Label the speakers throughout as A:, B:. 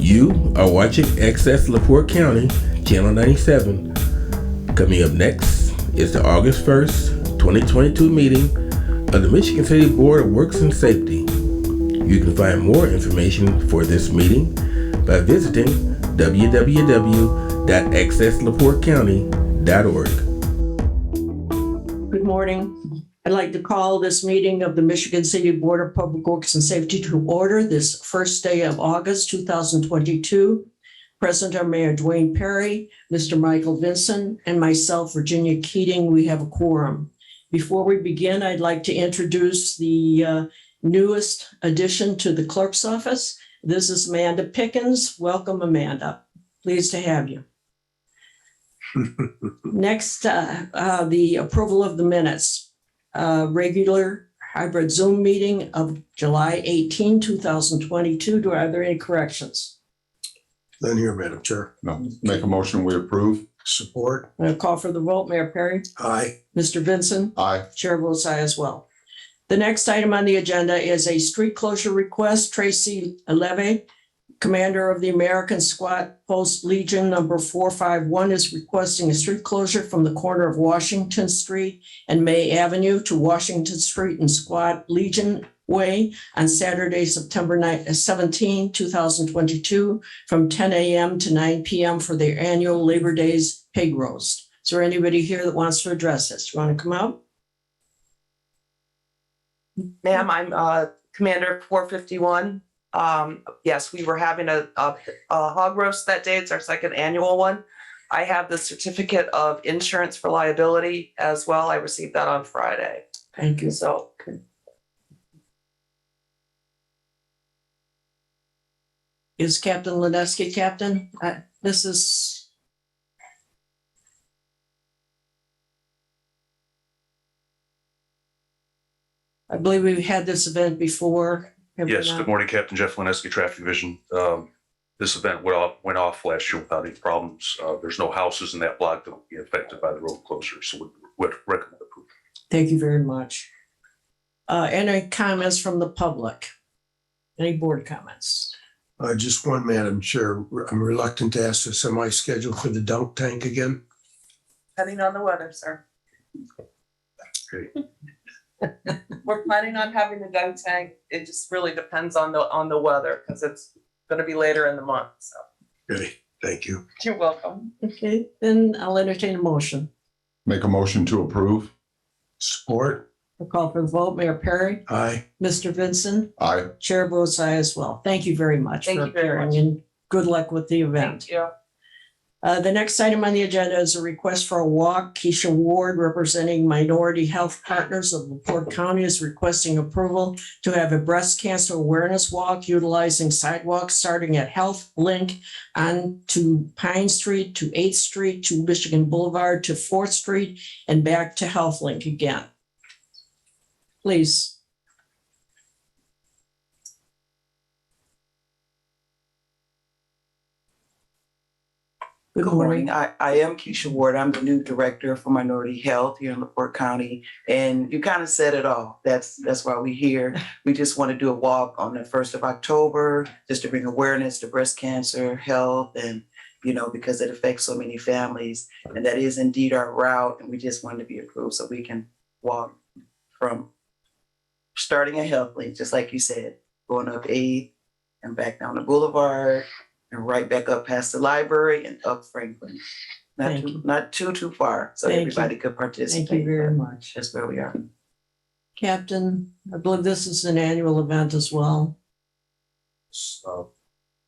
A: You are watching Access LaPorte County, Channel 97. Coming up next is the August 1st, 2022 meeting of the Michigan City Board of Works and Safety. You can find more information for this meeting by visiting www.accesslaportecounty.org.
B: Good morning. I'd like to call this meeting of the Michigan City Board of Public Works and Safety to order this first day of August 2022. Present are Mayor Dwayne Perry, Mr. Michael Vinson, and myself, Virginia Keating. We have a quorum. Before we begin, I'd like to introduce the newest addition to the clerk's office. This is Amanda Pickens. Welcome, Amanda. Pleased to have you. Next, the approval of the minutes. Regular hybrid Zoom meeting of July 18, 2022. Are there any corrections?
C: None here, Madam Chair.
D: No. Make a motion, we approve.
C: Support.
B: I'm going to call for the vote. Mayor Perry?
C: Aye.
B: Mr. Vinson?
D: Aye.
B: Chair votes aye as well. The next item on the agenda is a street closure request. Tracy Levy, commander of the American Squad Post Legion number 451, is requesting a street closure from the corner of Washington Street and May Avenue to Washington Street and Squad Legion Way on Saturday, September 17, 2022, from 10 a.m. to 9 p.m. for their annual Labor Day's pig roast. Is there anybody here that wants to address this? Do you want to come out?
E: Ma'am, I'm Commander 451. Yes, we were having a hog roast that day. It's our second annual one. I have the certificate of insurance for liability as well. I received that on Friday.
B: Thank you.
E: So
B: Is Captain Lineski captain? This is. I believe we've had this event before. Have we
F: Yes,
B: not?
F: good morning, Captain Jeff Lineski, Traffic Division. This event went off last year without any problems. There's no houses in that block that will be affected by the road closure, so we would recommend approval.
B: Thank you very much. Any comments from the public? Any board comments?
C: Just one, Madam Chair. I'm reluctant to ask the semi-schedule for the dunk tank again.
E: depending on the weather, sir.
C: Great.
E: We're planning on having the dunk tank. It just really depends on the weather because it's going to be later in the month. So
C: Okay, thank you.
E: you're welcome.
B: Okay, then I'll entertain a motion.
D: Make a motion to approve.
C: Support.
B: I'll call for the vote. Mayor Perry?
C: Aye.
B: Mr. Vinson?
D: Aye.
B: Chair votes aye as well. Thank you very much
E: Thank
B: for
E: you very
B: appearing
E: much.
B: and good luck with the event.
E: Thank you.
B: The next item on the agenda is a request for a walk. Keisha Ward, representing Minority Health Partners of LaPorte County, is requesting approval to have a breast cancer awareness walk utilizing sidewalks starting at Health Link on to Pine Street to 8th Street to Michigan Boulevard to 4th Street and back to Health Link again. Please.
E: Good morning. I am Keisha Ward. I'm the new director for Minority Health here in LaPorte County. And you kind of said it all. That's why we're here. We just want to do a walk on the 1st of October, just to bring awareness to breast cancer, health, and, because it affects so many families. And that is indeed our route. And we just wanted to be approved so we can walk from starting at Health Link, just like you said, going up 8th and back down the Boulevard, and right back up past the library and up Franklin. Not too far, so
B: Thank you.
E: everybody could participate.
B: Thank you very much.
E: That's where we are.
B: Captain, I believe this is an annual event as well.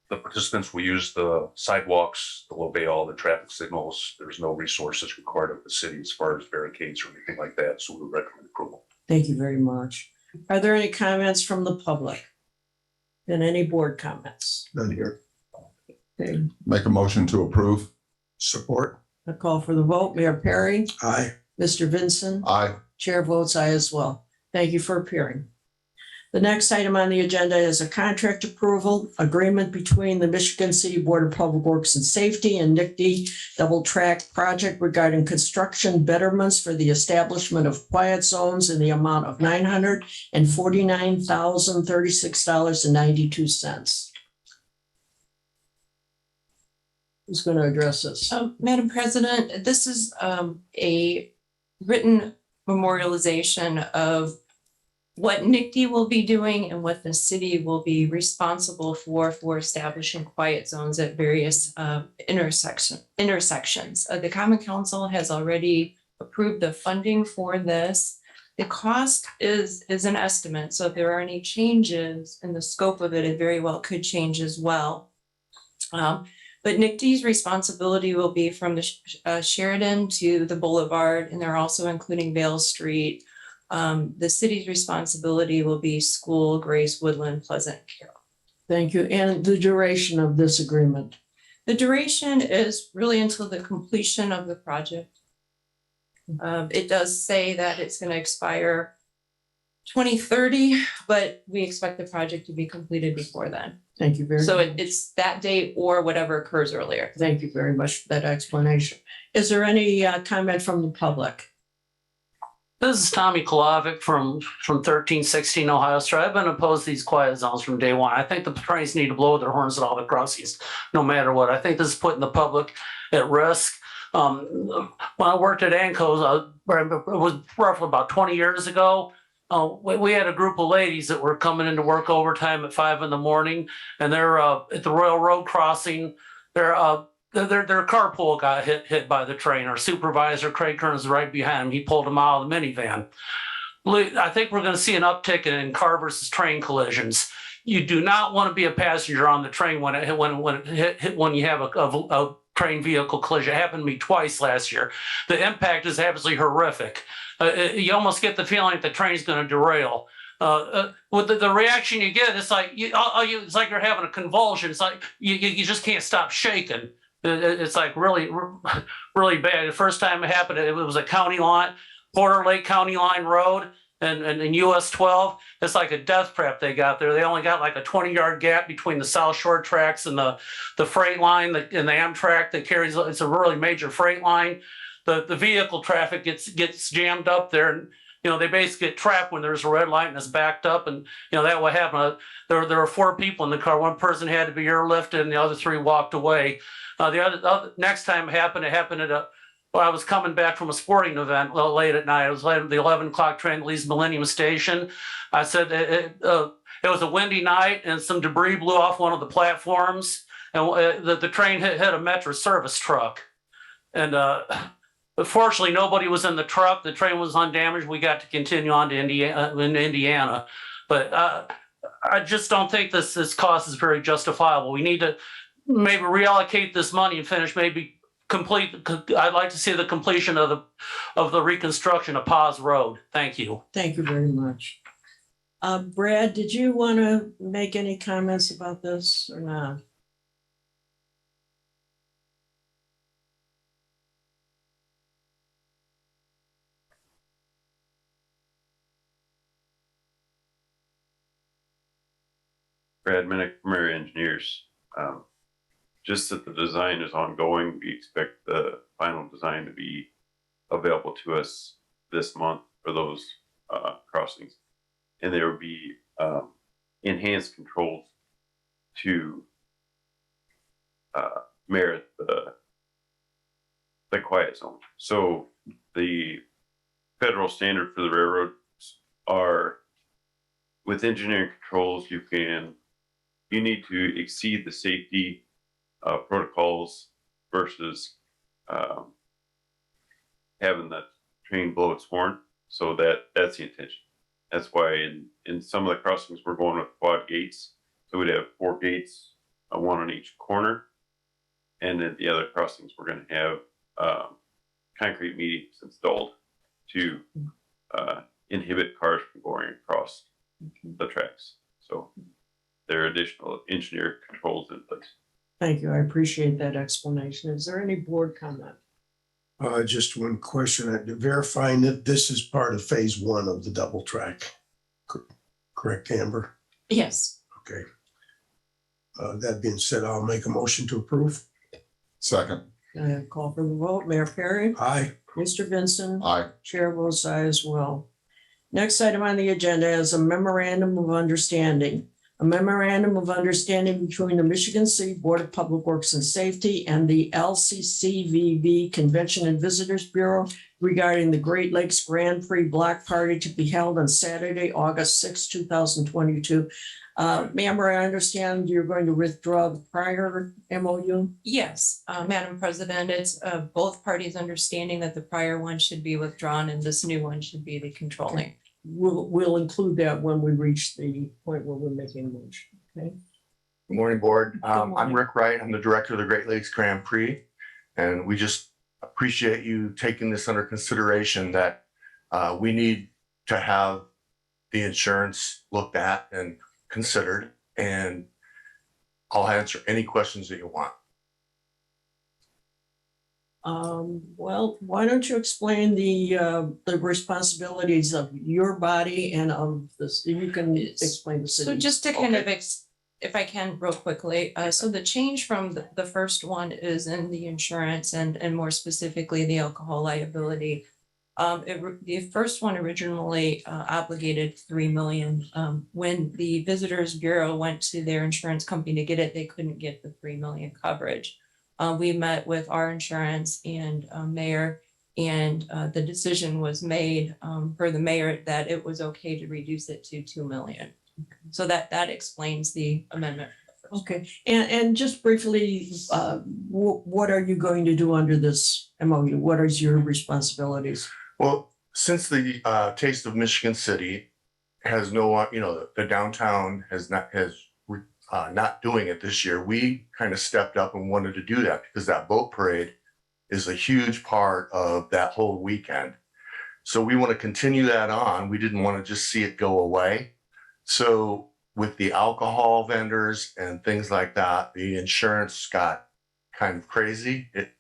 F: The participants will use the sidewalks, they'll obey all the traffic signals. There's no resources required of the city as far as barricades or anything like that, so we would recommend approval.
B: Thank you very much. Are there any comments from the public? And any board comments?
C: None here.
B: Okay,
D: Make a motion to approve.
C: Support.
B: I call for the vote. Mayor Perry,
C: Aye.
B: Mr. Vinson,
D: Aye.
B: chair votes aye as well. Thank you for appearing. The next item on the agenda is a contract approval agreement between the Michigan City Board of Public Works and Safety and NICD Double Track Project regarding construction betterments for the establishment of quiet zones in the amount of $949,036.92. Who's going to address this?
G: Madam President, this is a written memorialization of what NICD will be doing and what the city will be responsible for establishing quiet zones at various intersections. The Common Council has already approved the funding for this. The cost is an estimate, so if there are any changes in the scope of it, it very well could change as well. But NICD's responsibility will be from the Sheridan to the Boulevard, and they're also including Vale Street. The city's responsibility will be School, Grace, Woodland, Pleasant, Carroll.
B: Thank you. And the duration of this agreement?
G: The duration is really until the completion of the project. It does say that it's going to expire 2030, but we expect the project to be completed before then.
B: Thank you very much.
G: So it's that date or whatever occurs earlier.
B: Thank you very much for that explanation. Is there any comment from the public?
H: This is Tommy Kolovic from 1316 Ohio Street. I've been opposed to these quiet zones from day one. I think the trains need to blow their horns at all the crossings, no matter what. I think this is putting the public at risk. When I worked at ANCO, it was roughly about 20 years ago. We had a group of ladies that were coming into work overtime at 5 a.m, and they're at the Royal Road crossing. Their carpool got hit by the train. Our supervisor, Craig Kearns, is right behind him. He pulled them out of the minivan. I think we're going to see an uptick in car versus train collisions. You do not want to be a passenger on the train when you have a train vehicle collision. It happened to me twice last year. The impact is absolutely horrific. You almost get the feeling that the train's going to derail. With the reaction you get, it's like it's like you're having a convulsion. It's like you just can't stop shaking. It's like really, really bad. The first time it happened, it was a county line, Porter Lake County Line Road, and US 12. It's like a death trap they got there. They only got like a 20-yard gap between the South Shore tracks and the freight line and the Amtrak that carries. It's a really major freight line. The vehicle traffic gets jammed up there, and they basically get trapped when there's a red light and it's backed up, and that would happen. There were 4 people in the car. One person had to be airlifted, and the other 3 walked away. The other next time it happened at I was coming back from a sporting event late at night. It was late, the 11 o'clock train that leaves Millennium Station. I said it was a windy night, and some debris blew off one of the platforms, and the train hit a Metro service truck, and fortunately, nobody was in the truck. The train was undamaged. We got to continue on to Indiana. But I just don't think this cost is very justifiable. We need to maybe reallocate this money and finish, maybe complete. I'd like to see the completion of the reconstruction of Paz Road. Thank you.
B: Thank you very much. Brad, did you want to make any comments about this or not?
I: Brad Minnick, Premier Engineers. Just that the design is ongoing. We expect the final design to be available to us this month for those crossings. And there will be enhanced controls to merit the quiet zone. So the federal standard for the railroads are, with engineering controls, you need to exceed the safety protocols versus having the train blow its horn. So that's the intention. That's why in some of the crossings we're going with quad gates. So we'd have 4 gates, 1 on each corner, and then the other crossings we're going to have concrete medians installed to inhibit cars from going across the tracks. So there are additional engineered controls in place.
B: Thank you. I appreciate that explanation. Is there any board comment?
C: Just one question, verifying that this is part of phase 1 of the double track. Correct, Amber?
G: Yes.
C: Okay. That being said, I'll make a motion to approve.
D: Second.
B: Call for the vote. Mayor Perry?
C: Aye.
B: Mr. Vincent?
D: Aye.
B: Chair votes aye as well. Next item on the agenda is a memorandum of understanding A memorandum of understanding between the Michigan City Board of Public Works and Safety and the LCCVB Convention and Visitors Bureau regarding the Great Lakes Grand Prix Block Party to be held on Saturday, August 6, 2022. Ma'am, I understand you're going to withdraw the prior MOU?
G: Yes, Madam President, it's both parties understanding that the prior one should be withdrawn and this new one should be the controlling.
B: We'll include that when we reach the point where we're making a motion, okay?
J: Good morning, Board. I'm
B: morning.
J: Rick Wright. I'm the Director of the Great Lakes Grand Prix. And we just appreciate you taking this under consideration that we need to have the insurance looked at and considered. And I'll answer any questions that you want.
B: Well, why don't you explain the responsibilities of your body and of this, you can explain the city.
G: So just to kind of,
J: Okay.
G: if I can real quickly, so the change from the first one is in the insurance and more specifically the alcohol liability. The first one originally obligated 3 million. When the Visitors Bureau went to their insurance company to get it, they couldn't get the 3 million coverage. We met with our insurance and mayor, and the decision was made for the mayor that it was okay to reduce it to 2 million. So that explains the amendment.
B: Okay, and just briefly, what are you going to do under this MOU? What is your responsibilities?
J: Well, since the Taste of Michigan City has the downtown has not doing it this year, we kind of stepped up and wanted to do that because that boat parade is a huge part of that whole weekend. So we want to continue that on. We didn't want to just see it go away. So with the alcohol vendors and things like that, the insurance got kind of crazy. It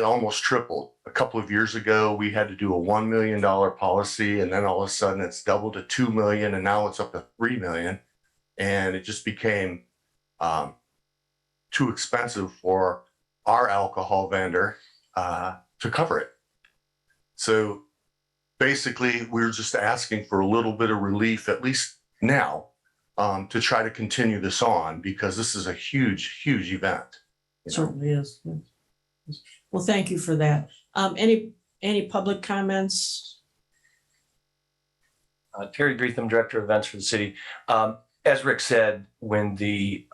J: almost tripled. A couple of years ago, we had to do a $1 million policy, and then all of a sudden it's doubled to 2 million, and now it's up to 3 million. And it just became too expensive for our alcohol vendor to cover it. So basically, we're just asking for a little bit of relief, at least now, to try to continue this on because this is a huge, huge event.
B: Certainly is. Well, thank you for that. Any public comments?
K: Terry Greetham, Director of Events for the city. As Rick said, when the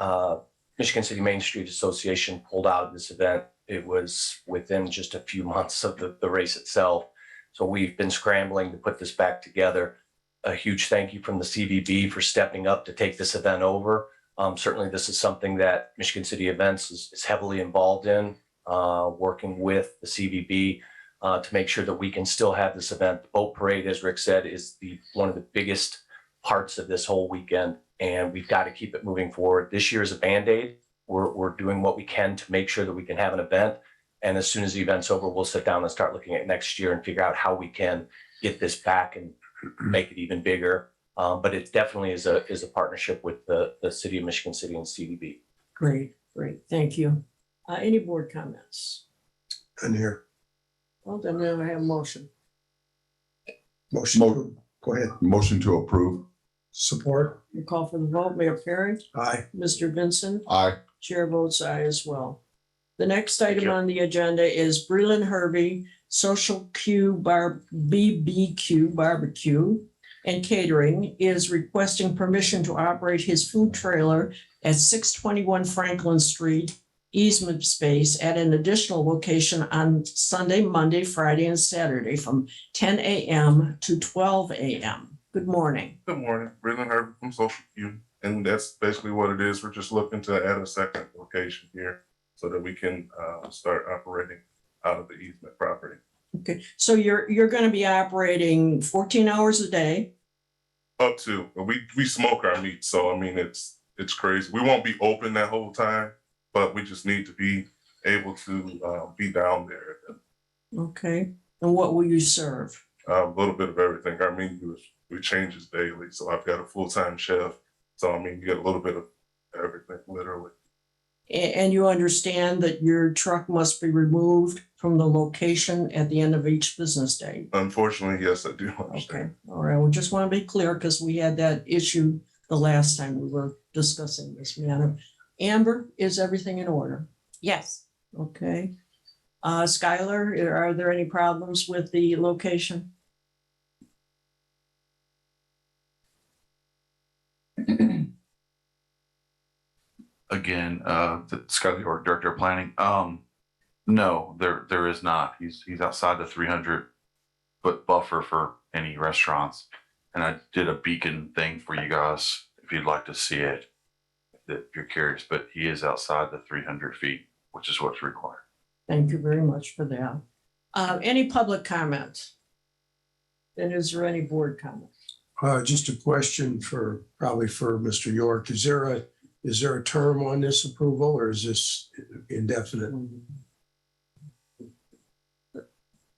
K: Michigan City Main Street Association pulled out of this event, it was within just a few months of the race itself. So we've been scrambling to put this back together. A huge thank you from the CVB for stepping up to take this event over. Certainly this is something that Michigan City Events is heavily involved in, working with the CVB to make sure that we can still have this event. The boat parade, as Rick said, is one of the biggest parts of this whole weekend, and we've got to keep it moving forward. This year is a Band-Aid. We're doing what we can to make sure that we can have an event. And as soon as the event's over, we'll sit down and start looking at next year and figure out how we can get this back and make it even bigger. But it definitely is a partnership with the city of Michigan City and CVB.
B: Great. Thank you. Any board comments?
C: And here,
B: Well, then I have a motion.
C: motion, go ahead,
D: Motion to approve.
C: support,
B: You call for the vote, Mayor Perry,
C: aye.
B: Mr. Vincent,
D: Aye.
B: chair votes aye as well. The next item
K: you.
B: on the agenda is Breland Hervey Social BBQ Barbecue and Catering is requesting permission to operate his food trailer at 621 Franklin Street, easement space at an additional location on Sunday, Monday, Friday, and Saturday from 10 a.m. to 12 a.m. Good morning.
L: Good morning, Breland Herbert from Social Q, and that's basically what it is. We're just looking to add a second location here so that we can start operating out of the easement property.
B: Okay, so you're going to be operating 14 hours a day.
L: Up to, we smoke our meat, so I mean it's crazy. We won't be open that whole time, but we just need to be able to be down there.
B: Okay, and what will you serve?
L: A little bit of everything. Our menu changes daily, so I've got a full-time chef. So I mean, you get a little bit of everything, literally.
B: And you understand that your truck must be removed from the location at the end of each business day?
L: Unfortunately, yes, I do
B: Okay,
L: understand.
B: all right, we just want to be clear because we had that issue the last time we were discussing this matter. Amber, is everything in order?
G: Yes.
B: Okay. Skylar, are there any problems with the location?
M: Again, Scott York, Director of Planning. No, there is not. He's outside the 300-foot buffer for any restaurants. And I did a beacon thing for you guys if you'd like to see it, if you're curious, but he is outside the 300 feet, which is what's required.
B: Thank you very much for that. Any public comment? And is there any board comment?
C: Just a question probably for Mr. York. Is there a term on this approval or is this indefinite?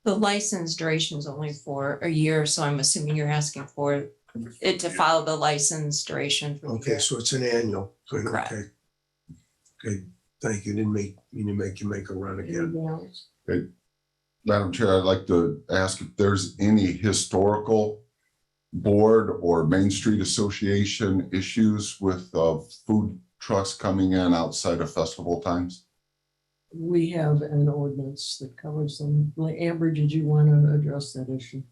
G: The license duration is only for a year, so I'm assuming you're asking for it to follow the license duration. For the
C: Okay,
G: year.
C: so it's an annual.
G: Correct.
C: Okay. Okay, thank you. Didn't make you make a run again.
B: Anything else?
D: Madam Chair, I'd like to ask if there's any historical board or Main Street Association issues with food trucks coming in outside of festival times?
B: We have an ordinance that covers them. Amber, did you want to address that issue?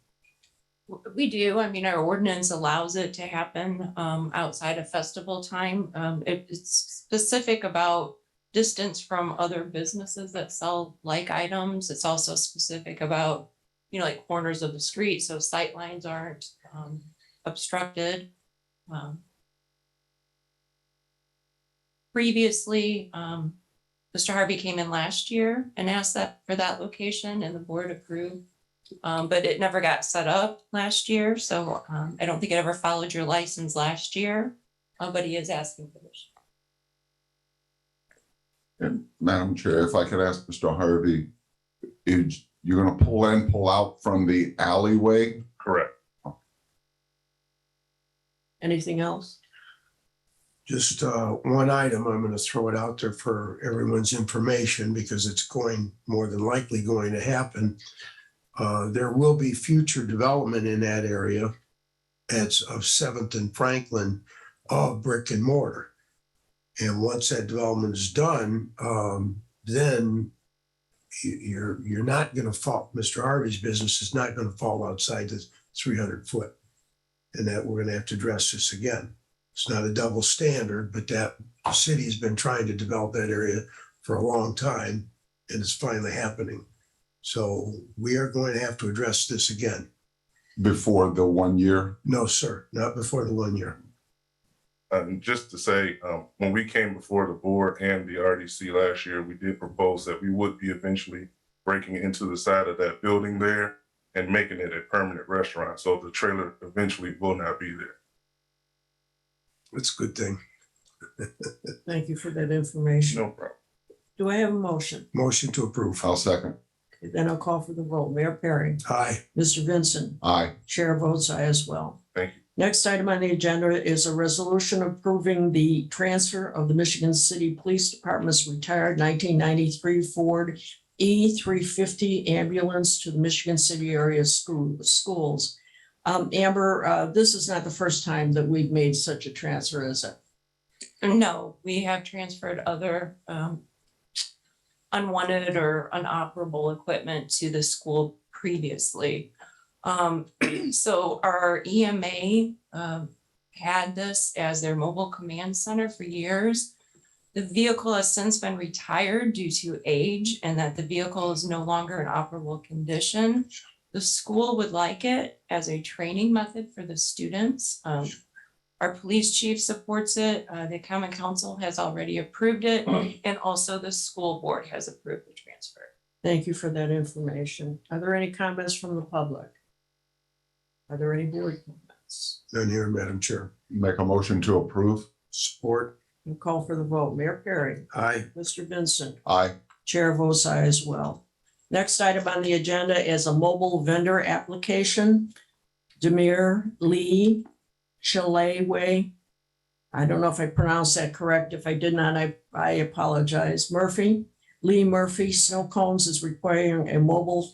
G: We do. I mean, our ordinance allows it to happen outside of festival time. It's specific about distance from other businesses that sell like items. It's also specific about, like corners of the street, so sight lines aren't obstructed. Previously, Mr. Harvey came in last year and asked for that location, and the board approved. But it never got set up last year, so I don't think it ever followed your license last year, but he is asking for this.
D: And Madam Chair, if I could ask Mr. Harvey, you're going to pull out from the alleyway?
L: Correct.
B: Anything else?
C: Just one item, I'm going to throw it out there for everyone's information because it's more than likely going to happen. There will be future development in that area of 7th and Franklin of brick and mortar. And once that development is done, then you're not going to fall. Mr. Harvey's business is not going to fall outside the 300 foot. And that we're going to have to address this again. It's not a double standard, but that the city has been trying to develop that area for a long time and it's finally happening. So we are going to have to address this again.
D: Before the 1 year?
C: No, sir, not before the 1 year.
L: Just to say, when we came before the board and the RDC last year, we did propose that we would be eventually breaking into the side of that building there and making it a permanent restaurant. So the trailer eventually will not be there.
C: That's a good thing.
B: Thank you for that information.
L: No problem.
B: Do I have a motion?
C: Motion to approve.
D: I'll second.
B: Then I'll call for the vote. Mayor Perry.
C: Aye.
B: Mr. Vincent.
D: Aye.
B: Chair votes aye as well.
L: Thank you.
B: Next item on the agenda is a resolution approving the transfer of the Michigan City Police Department's retired 1993 Ford E350 ambulance to the Michigan City area schools. Amber, this is not the first time that we've made such a transfer, is it?
G: No, we have transferred other unwanted or unoperable equipment to the school previously. So our EMA had this as their mobile command center for years. The vehicle has since been retired due to age and that the vehicle is no longer in operable condition. The school would like it as a training method for the students. Our police chief supports it. The common council has already approved it, and also the school board has approved the transfer.
B: Thank you for that information. Are there any comments from the public? Are there any board comments?
C: None here, Madam Chair.
D: Make a motion to approve?
C: Support.
B: We'll call for the vote. Mayor Perry.
C: Aye.
B: Mr. Vincent.
D: Aye.
B: Chair votes aye as well. Next item on the agenda is a mobile vendor application. Demir Lee Chalewe. I don't know if I pronounced that correct. If I did not, I apologize. Lee Murphy Snow Cones is requiring a mobile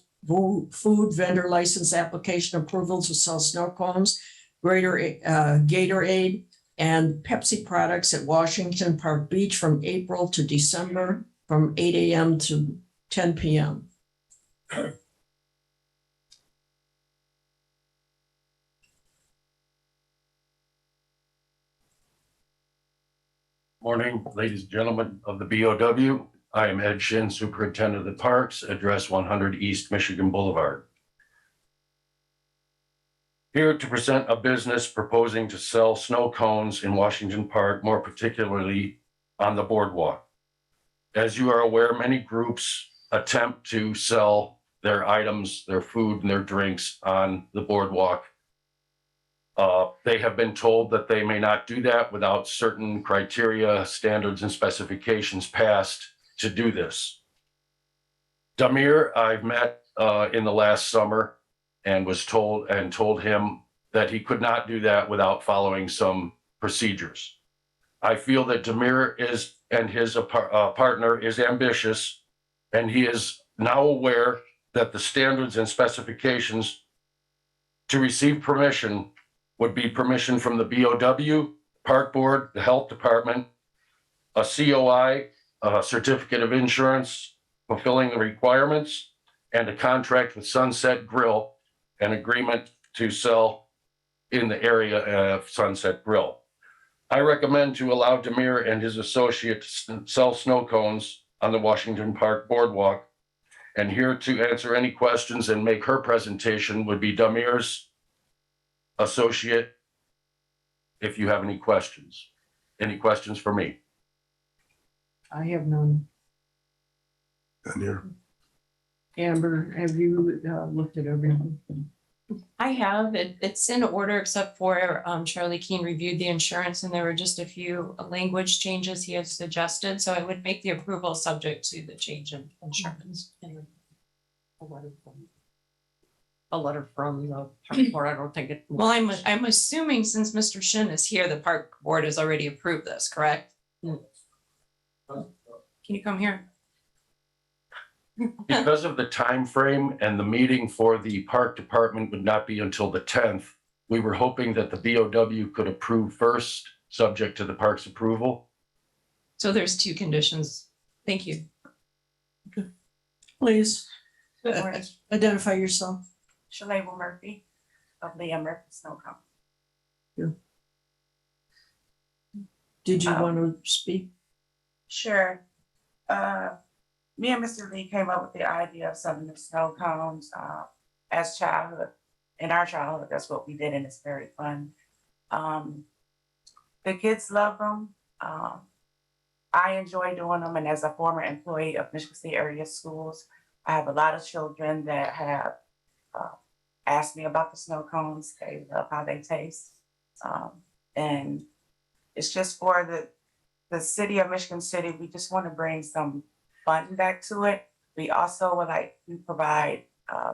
B: food vendor license application approval to sell snow cones, Gatorade, and Pepsi products at Washington Park Beach from April to December from 8 a.m. to 10 p.m.
N: Morning, ladies and gentlemen of the BOW. I am Ed Shin, Superintendent of the Parks, address 100 East Michigan Boulevard. Here to present a business proposing to sell snow cones in Washington Park, more particularly on the boardwalk. As you are aware, many groups attempt to sell their items, their food and their drinks on the boardwalk. They have been told that they may not do that without certain criteria, standards, and specifications passed to do this. Damir, I've met in the last summer and was told him that he could not do that without following some procedures. I feel that Damir and his partner is ambitious, and he is now aware that the standards and specifications to receive permission would be permission from the BOW, Park Board, the Health Department, a COI, a certificate of insurance, fulfilling the requirements, and a contract with Sunset Grill, an agreement to sell in the area of Sunset Grill. I recommend to allow Damir and his associate to sell snow cones on the Washington Park Boardwalk. And here to answer any questions and make her presentation would be Damir's associate, if you have any questions. Any questions for me?
B: I have none. Amber, have you looked at everything?
G: I have, it's in order except for Charlie Keene reviewed the insurance and there were just a few language changes he has suggested. So I would make the approval subject to the change in insurance.
B: A letter from the park board, I don't think it.
G: Well, I'm assuming since Mr. Shin is here, the park board has already approved this, correct? Can you come here?
N: Because of the time frame and the meeting for the park department would not be until the 10th, we were hoping that the BOW could approve first, subject to the park's approval.
G: So there's two conditions. Thank you.
B: Please
O: Good morning.
B: identify yourself.
O: Shalabel Murphy of the Murphy Snow Company.
B: Did you want to speak?
O: Sure. Me and Mr. Lee came up with the idea of selling the snow cones as childhood. In our childhood, that's what we did, and it's very fun. The kids love them. I enjoy doing them, and as a former employee of Michigan State area schools, I have a lot of children that have asked me about the snow cones. They love how they taste. And it's just for the city of Michigan City. We just want to bring some fun back to it. We also would like to provide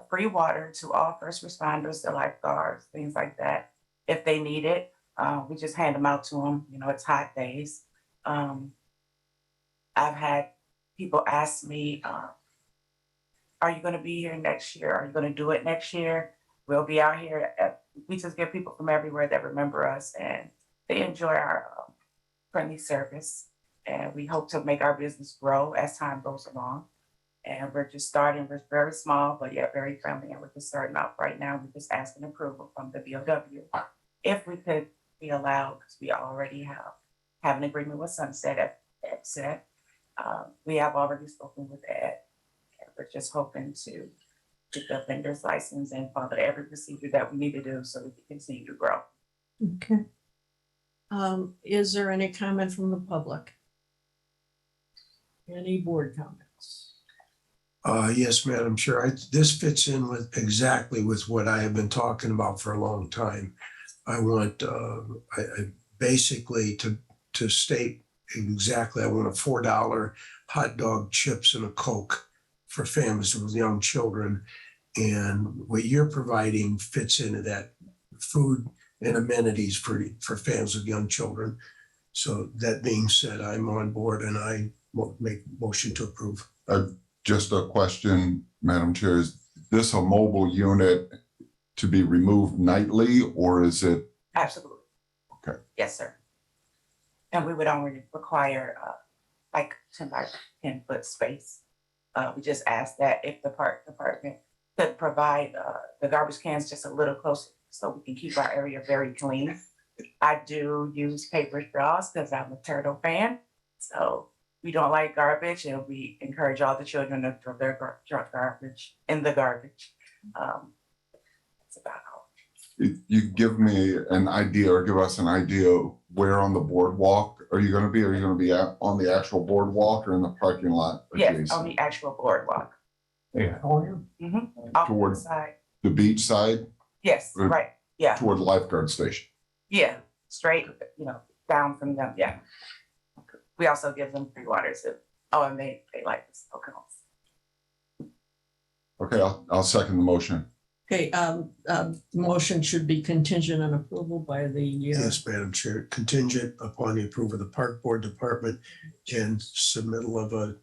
O: free water to all first responders, the lifeguards, things like that. If they need it, we just hand them out to them. You know, it's hot days. I've had people ask me, are you going to be here next year? Are you going to do it next year? We'll be out here. We just get people from everywhere that remember us, and they enjoy our friendly service. And we hope to make our business grow as time goes along. And we're just starting, we're very small, but yet very friendly. And we're just starting out right now. We're just asking approval from the BOW. If we could be allowed, because we already have an agreement with Sunset at set. We have already spoken with Ed. And we're just hoping to get the vendor's license and follow every procedure that we need to do so we can continue to grow.
B: Okay. Is there any comment from the public? Any board comments?
C: Yes, Madam Chair. This fits in with exactly with what I have been talking about for a long time. I want basically to state exactly, I want a $4 hot dog, chips, and a Coke for families with young children. And what you're providing fits into that, food and amenities for families with young children. So that being said, I'm on board and I will make motion to approve.
D: Just a question, Madam Chair, is this a mobile unit to be removed nightly, or is it?
O: Absolutely.
D: Okay.
O: Yes, sir. And we would only require like 10 by 10 foot space. We just asked that if the park department could provide the garbage cans just a little closer so we can keep our area very clean. I do use paper straws because I'm a turtle fan. So we don't like garbage, and we encourage all the children to throw their garbage in the garbage. That's about all.
D: You give me an idea or give us an idea where on the boardwalk are you gonna be? Are you gonna be on the actual boardwalk or in the parking lot?
O: Yes,
D: adjacent?
O: on the actual boardwalk.
D: Yeah.
O: Off
D: Toward-
O: the side.
D: The beach side?
O: Yes,
D: Or
O: right. Yeah,
D: Toward the lifeguard station?
O: yeah, straight, down from them. Yeah. We also give them free water too. Oh, and they like the snow cones.
D: Okay, I'll second the motion.
B: Okay, motion should be contingent on approval by the,
C: Yes, Madam Chair, contingent upon the approval of the Park Board Department and submittal of a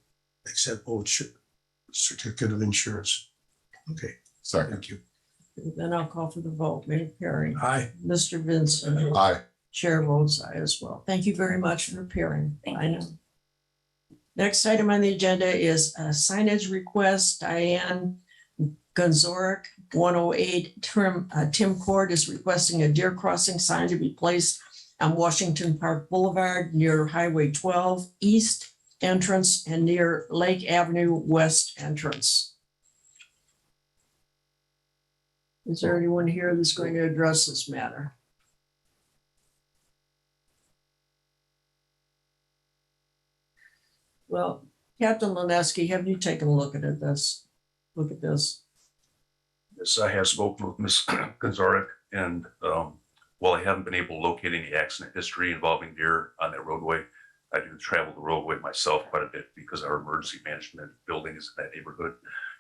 C: acceptable certificate of insurance. Okay,
D: Second.
C: thank you.
B: then I'll call for the vote. Mayor Perry.
C: Aye.
B: Mr. Vincent.
D: Aye.
B: Chair votes aye as well. Thank you very much for appearing.
O: Thank
B: I know. Next item on the agenda is a signage request. Diane Gonzorek, 108 Tim Court is requesting a deer crossing sign to be placed on Washington Park Boulevard near Highway 12 East entrance and near Lake Avenue West entrance. Is there anyone here that's going to address this matter? Well, Captain Lineski, have you taken a look at this? Look at this.
F: Yes, I have spoken with Ms. Gonzarek, and while I haven't been able to locate any accident history involving deer on that roadway, I do travel the roadway myself quite a bit because our emergency management building is in that neighborhood,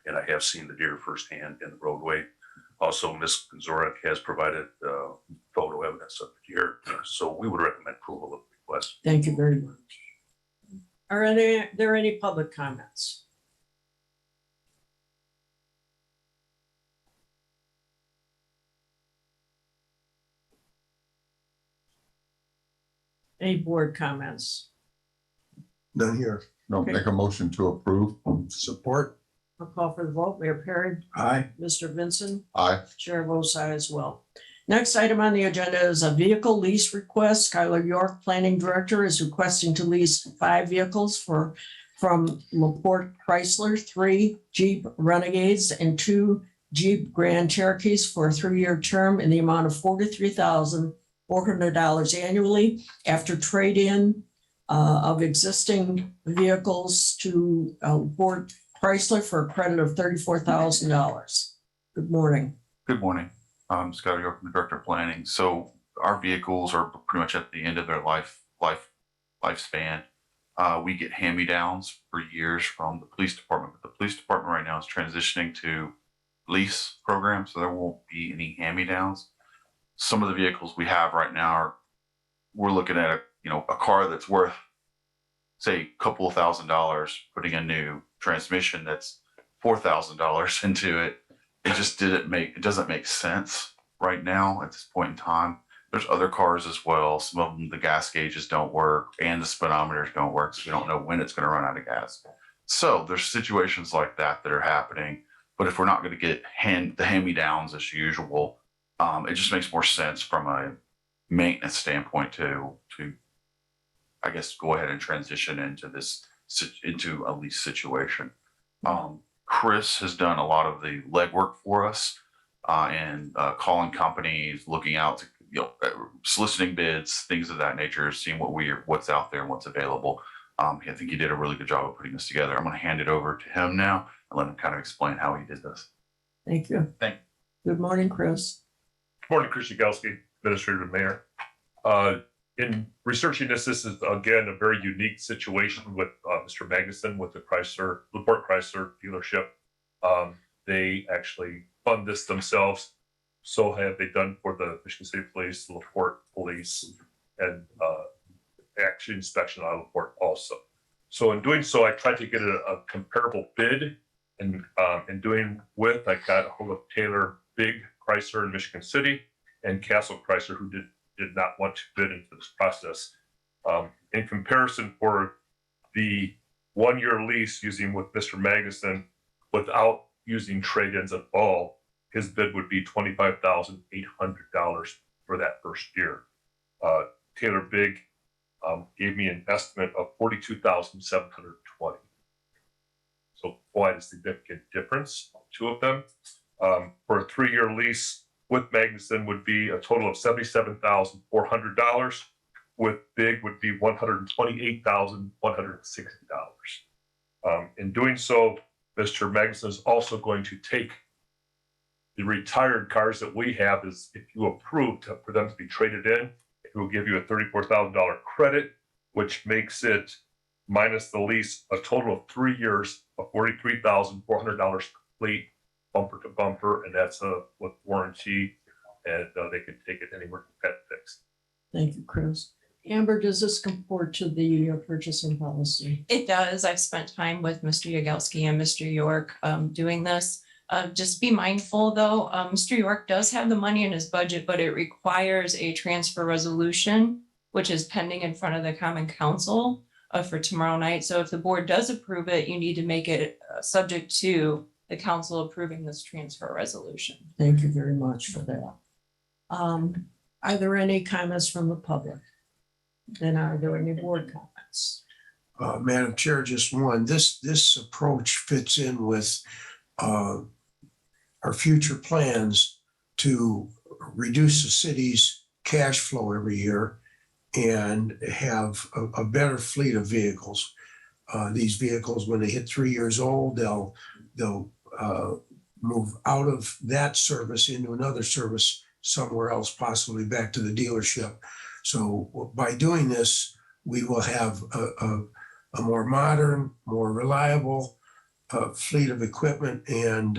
F: and I have seen the deer firsthand in the roadway. Also, Ms. Gonzarek has provided photo evidence of the deer, so we would recommend approval of the request.
B: Thank you very much. Are there any public comments? Any board comments?
C: None here.
D: No,
B: Okay.
D: make a motion to approve.
C: Support?
B: I'll call for the vote. Mayor Perry,
C: Aye.
B: Mr. Vincent,
D: Aye.
B: Chair votes aye as well. Next item on the agenda is a vehicle lease request. Skylar York, Planning Director, is requesting to lease 5 vehicles from LaPorte Chrysler, 3 Jeep Renegades and 2 Jeep Grand Cherokees for a 3-year term in the amount of $43,400 annually after trade-in of existing vehicles to LaPorte Chrysler for a credit of $34,000. Good morning.
M: Good morning. I'm Scott York, the Director of Planning. So our vehicles are pretty much at the end of their lifespan. We get hand-me-downs for years from the police department, but the police department right now is transitioning to lease program, so there won't be any hand-me-downs. Some of the vehicles we have right now we're looking at a car that's worth, say, a couple of $1,000s, putting a new transmission that's $4,000 into it. It doesn't make sense right now at this point in time. There's other cars as well. Some of them, the gas gauges don't work and the speedometers don't work, so we don't know when it's going to run out of gas. So there's situations like that are happening. But if we're not going to get the hand-me-downs as usual, it just makes more sense from a maintenance standpoint to I guess go ahead and transition into a lease situation. Chris has done a lot of the legwork for us and calling companies, looking out to soliciting bids, things of that nature, seeing what's out there and what's available. I think he did a really good job of putting this together. I'm going to hand it over to him now and let him kind of explain how he did this.
B: Thank you. Good morning, Chris.
P: Good morning, Chris Yagowski, Administrator and Mayor. In researching this is again a very unique situation with Mr. Magnuson with the LaPorte Chrysler dealership. They actually fund this themselves. So have they done for the Michigan City Police, LaPorte Police, and actually inspection on LaPorte also. So in doing so, I tried to get a comparable bid, and in doing with, I got a hold of Taylor Big Chrysler in Michigan City and Castle Chrysler, who did not want to bid into this process. In comparison, for the 1-year lease using with Mr. Magnuson without using trade-ins at all, his bid would be $25,800 for that first year. Taylor Big gave me an estimate of $42,720. So quite a significant difference, two of them. For a 3-year lease with Magnuson would be a total of $77,400. With Big would be $128,160. In doing so, Mr. Magnuson is also going to take the retired cars that we have, is if you approve for them to be traded in, it will give you a $34,000 credit, which makes it, minus the lease, a total of 3 years of $43,400 complete, bumper to bumper, and that's with warranty, and they can take it anywhere to pet fix.
B: Thank you, Chris. Amber, does this comport to the purchasing policy?
G: It does. I've spent time with Mr. Yagowski and Mr. York doing this. Just be mindful though, Mr. York does have the money in his budget, but it requires a transfer resolution, which is pending in front of the Common Council for tomorrow night. So if the board does approve it, you need to make it subject to the council approving this transfer resolution.
B: Thank you very much for that. Are there any comments from the public? Then are there any board comments?
C: Madam Chair, just one. This approach fits in with our future plans to reduce the city's cash flow every year and have a better fleet of vehicles. These vehicles, when they hit 3 years old, they'll move out of that service into another service somewhere else, possibly back to the dealership. So by doing this, we will have a more modern, more reliable fleet of equipment, and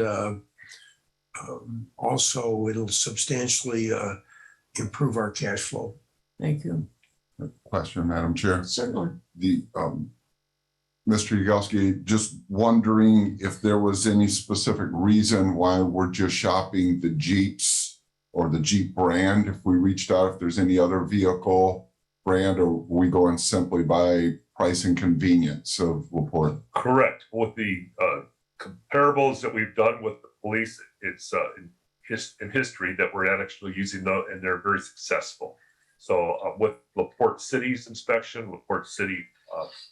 C: also it'll substantially improve our cash flow.
B: Thank you.
D: Question, Madam Chair.
B: Certainly.
D: The Mr. Yagowski, just wondering if there was any specific reason why we're just shopping the Jeeps or the Jeep brand. If we reached out, if there's any other vehicle brand, or we going simply by price and convenience of LaPorte?
P: Correct. With the comparables that we've done with the police, it's in history that we're actually using them, and they're very successful. So with LaPorte City's inspection, LaPorte City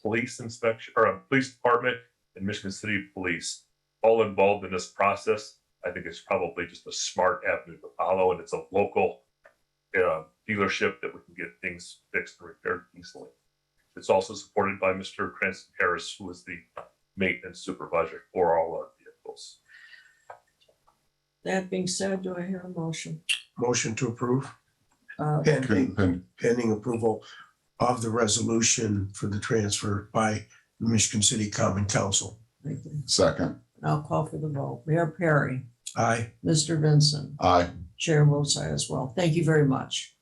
P: police inspection, or police department, and Michigan City Police, all involved in this process, I think it's probably just a smart avenue to follow, and it's a local dealership that we can get things fixed and repaired easily. It's also supported by Mr. Cranston Harris, who is the maintenance supervisor for all our vehicles.
B: That being said, do I hear a motion?
C: Motion to approve. Pending approval of the resolution for the transfer by the Michigan City Common Council.
B: Thank you.
D: Second.
B: I'll call for the vote. Mayor Perry.
C: Aye.
B: Mr. Vincent.
D: Aye.
B: Chair votes aye as well. Thank you very much.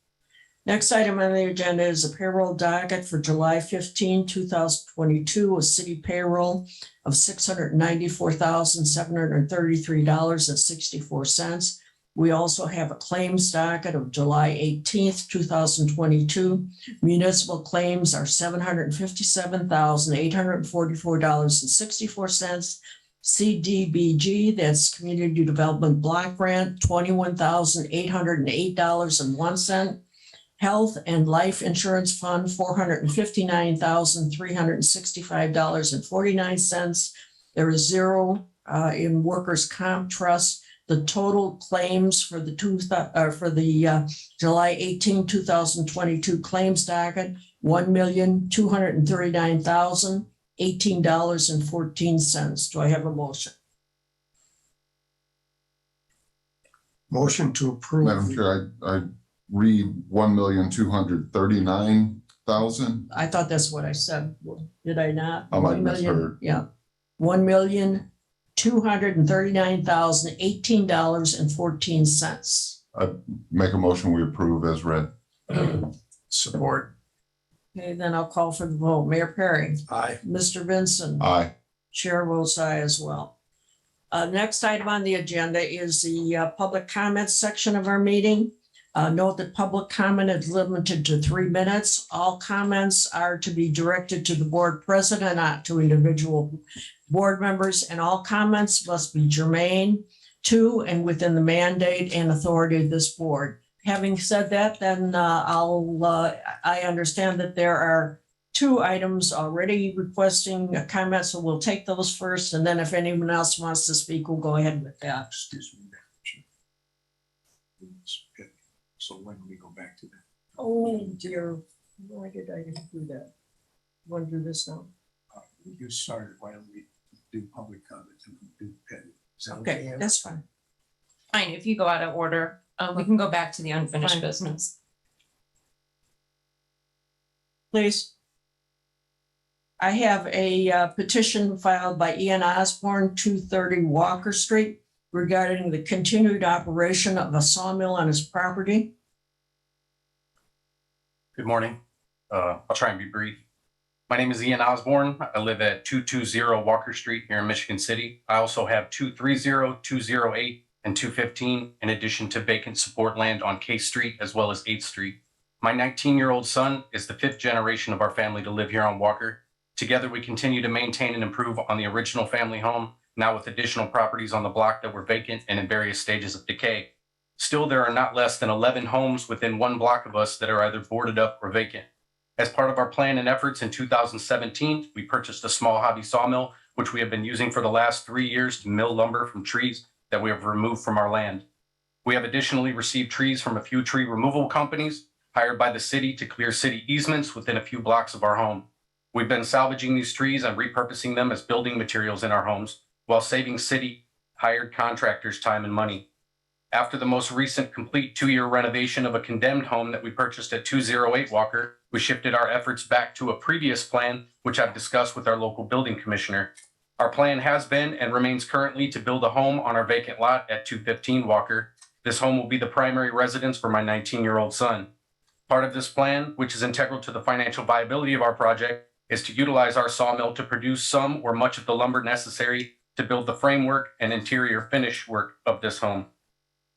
B: Next item on the agenda is a payroll docket for July 15, 2022, a city payroll of $694,733.64. We also have a claims docket of July 18th, 2022. Municipal claims are $757,844.64. CDBG, that's Community Development Block Grant, $21,808.01. Health and Life Insurance Fund, $459,365.49. There is zero in Workers' Comp Trust. The total claims for the July 18, 2022 claims docket, $1,239,018.14. Do I have a motion?
C: Motion to approve.
D: Madam Chair, I read 1,239,000.
B: I thought that's what I said. Did I not?
D: I might have misheard.
B: Yeah. $1,239,018.14.
D: I make a motion, we approve as read.
C: Support.
B: Okay, then I'll call for the vote. Mayor Perry.
C: Aye.
B: Mr. Vincent.
D: Aye.
B: Chair votes aye as well. Next item on the agenda is the public comments section of our meeting. Note that public comment is limited to 3 minutes. All comments are to be directed to the board president, not to individual board members, and all comments must be germane to and within the mandate and authority of this board. Having said that, then I understand that there are 2 items already requesting a comment, so we'll take those first, and then if anyone else wants to speak, we'll go ahead with that.
C: Excuse me. So when do we go back to that?
B: Oh dear, why did I do that? Want to do this now?
C: You started, why don't we do public comments and do petty? Is that
B: Okay,
C: Ann?
B: that's fine.
G: Fine, if you go out of order, we can go back to the unfinished
B: Fine.
G: business.
B: Please. I have a petition filed by Ian Osborne, 230 Walker Street, regarding the continued operation of a sawmill on his property.
Q: Good morning. I'll try and be brief. My name is Ian Osborne. I live at 220 Walker Street here in Michigan City. I also have 230, 208, and 215, in addition to vacant support land on K Street as well as 8th Street. My 19-year-old son is the 5th generation of our family to live here on Walker. Together, we continue to maintain and improve on the original family home, now with additional properties on the block that were vacant and in various stages of decay. Still, there are not less than 11 homes within 1 block of us that are either boarded up or vacant. As part of our plan and efforts in 2017, we purchased a small hobby sawmill, which we have been using for the last 3 years to mill lumber from trees that we have removed from our land. We have additionally received trees from a few tree removal companies hired by the city to clear city easements within a few blocks of our home. We've been salvaging these trees and repurposing them as building materials in our homes, while saving city hired contractors time and money. After the most recent complete 2-year renovation of a condemned home that we purchased at 208 Walker, we shifted our efforts back to a previous plan, which I've discussed with our local building commissioner. Our plan has been and remains currently to build a home on our vacant lot at 215 Walker. This home will be the primary residence for my 19-year-old son. Part of this plan, which is integral to the financial viability of our project, is to utilize our sawmill to produce some or much of the lumber necessary to build the framework and interior finish work of this home.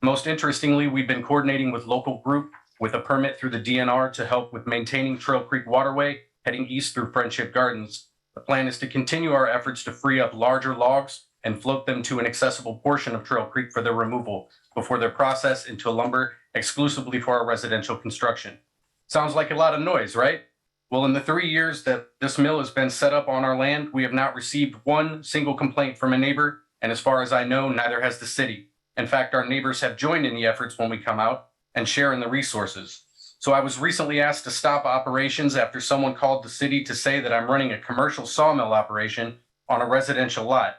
Q: Most interestingly, we've been coordinating with local group with a permit through the DNR to help with maintaining Trail Creek Waterway heading east through Friendship Gardens. The plan is to continue our efforts to free up larger logs and float them to an accessible portion of Trail Creek for their removal before they're processed into lumber exclusively for our residential construction. Sounds like a lot of noise, right? Well, in the 3 years that this mill has been set up on our land, we have not received one single complaint from a neighbor, and as far as I know, neither has the city. In fact, our neighbors have joined in the efforts when we come out and share in the resources. So I was recently asked to stop operations after someone called the city to say that I'm running a commercial sawmill operation on a residential lot.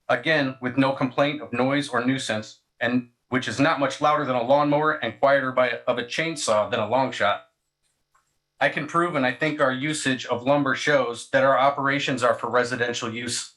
Q: Again, with no complaint of noise or nuisance, and which is not much louder than a lawnmower and quieter of a chainsaw than a long shot. I can prove, and I think our usage of lumber shows, that our operations are for residential use.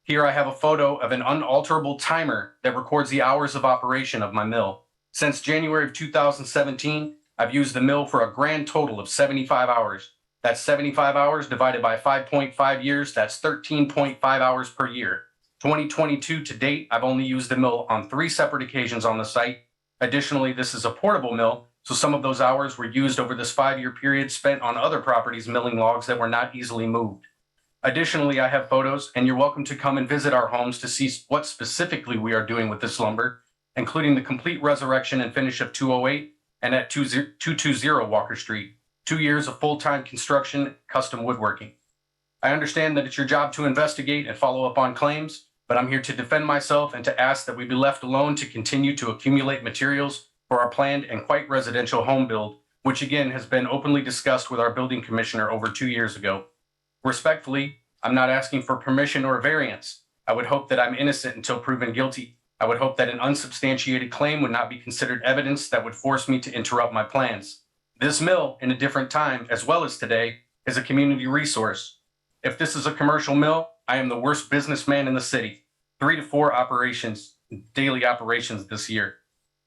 Q: Here I have a photo of an unalterable timer that records the hours of operation of my mill. Since January of 2017, I've used the mill for a grand total of 75 hours. That's 75 hours divided by 5.5 years. That's 13.5 hours per year. 2022 to date, I've only used the mill on 3 separate occasions on the site. Additionally, this is a portable mill, so some of those hours were used over this 5-year period spent on other properties milling logs that were not easily moved. Additionally, I have photos, and you're welcome to come and visit our homes to see what specifically we are doing with this lumber, including the complete resurrection and finish of 208 and at 220 Walker Street, 2 years of full-time construction, custom woodworking. I understand that it's your job to investigate and follow up on claims, but I'm here to defend myself and to ask that we be left alone to continue to accumulate materials for our planned and quite residential home build, which again has been openly discussed with our building commissioner over 2 years ago. Respectfully, I'm not asking for permission or a variance. I would hope that I'm innocent until proven guilty. I would hope that an unsubstantiated claim would not be considered evidence that would force me to interrupt my plans. This mill, in a different time, as well as today, is a community resource. If this is a commercial mill, I am the worst businessman in the city. 3 to 4 operations, daily operations this year.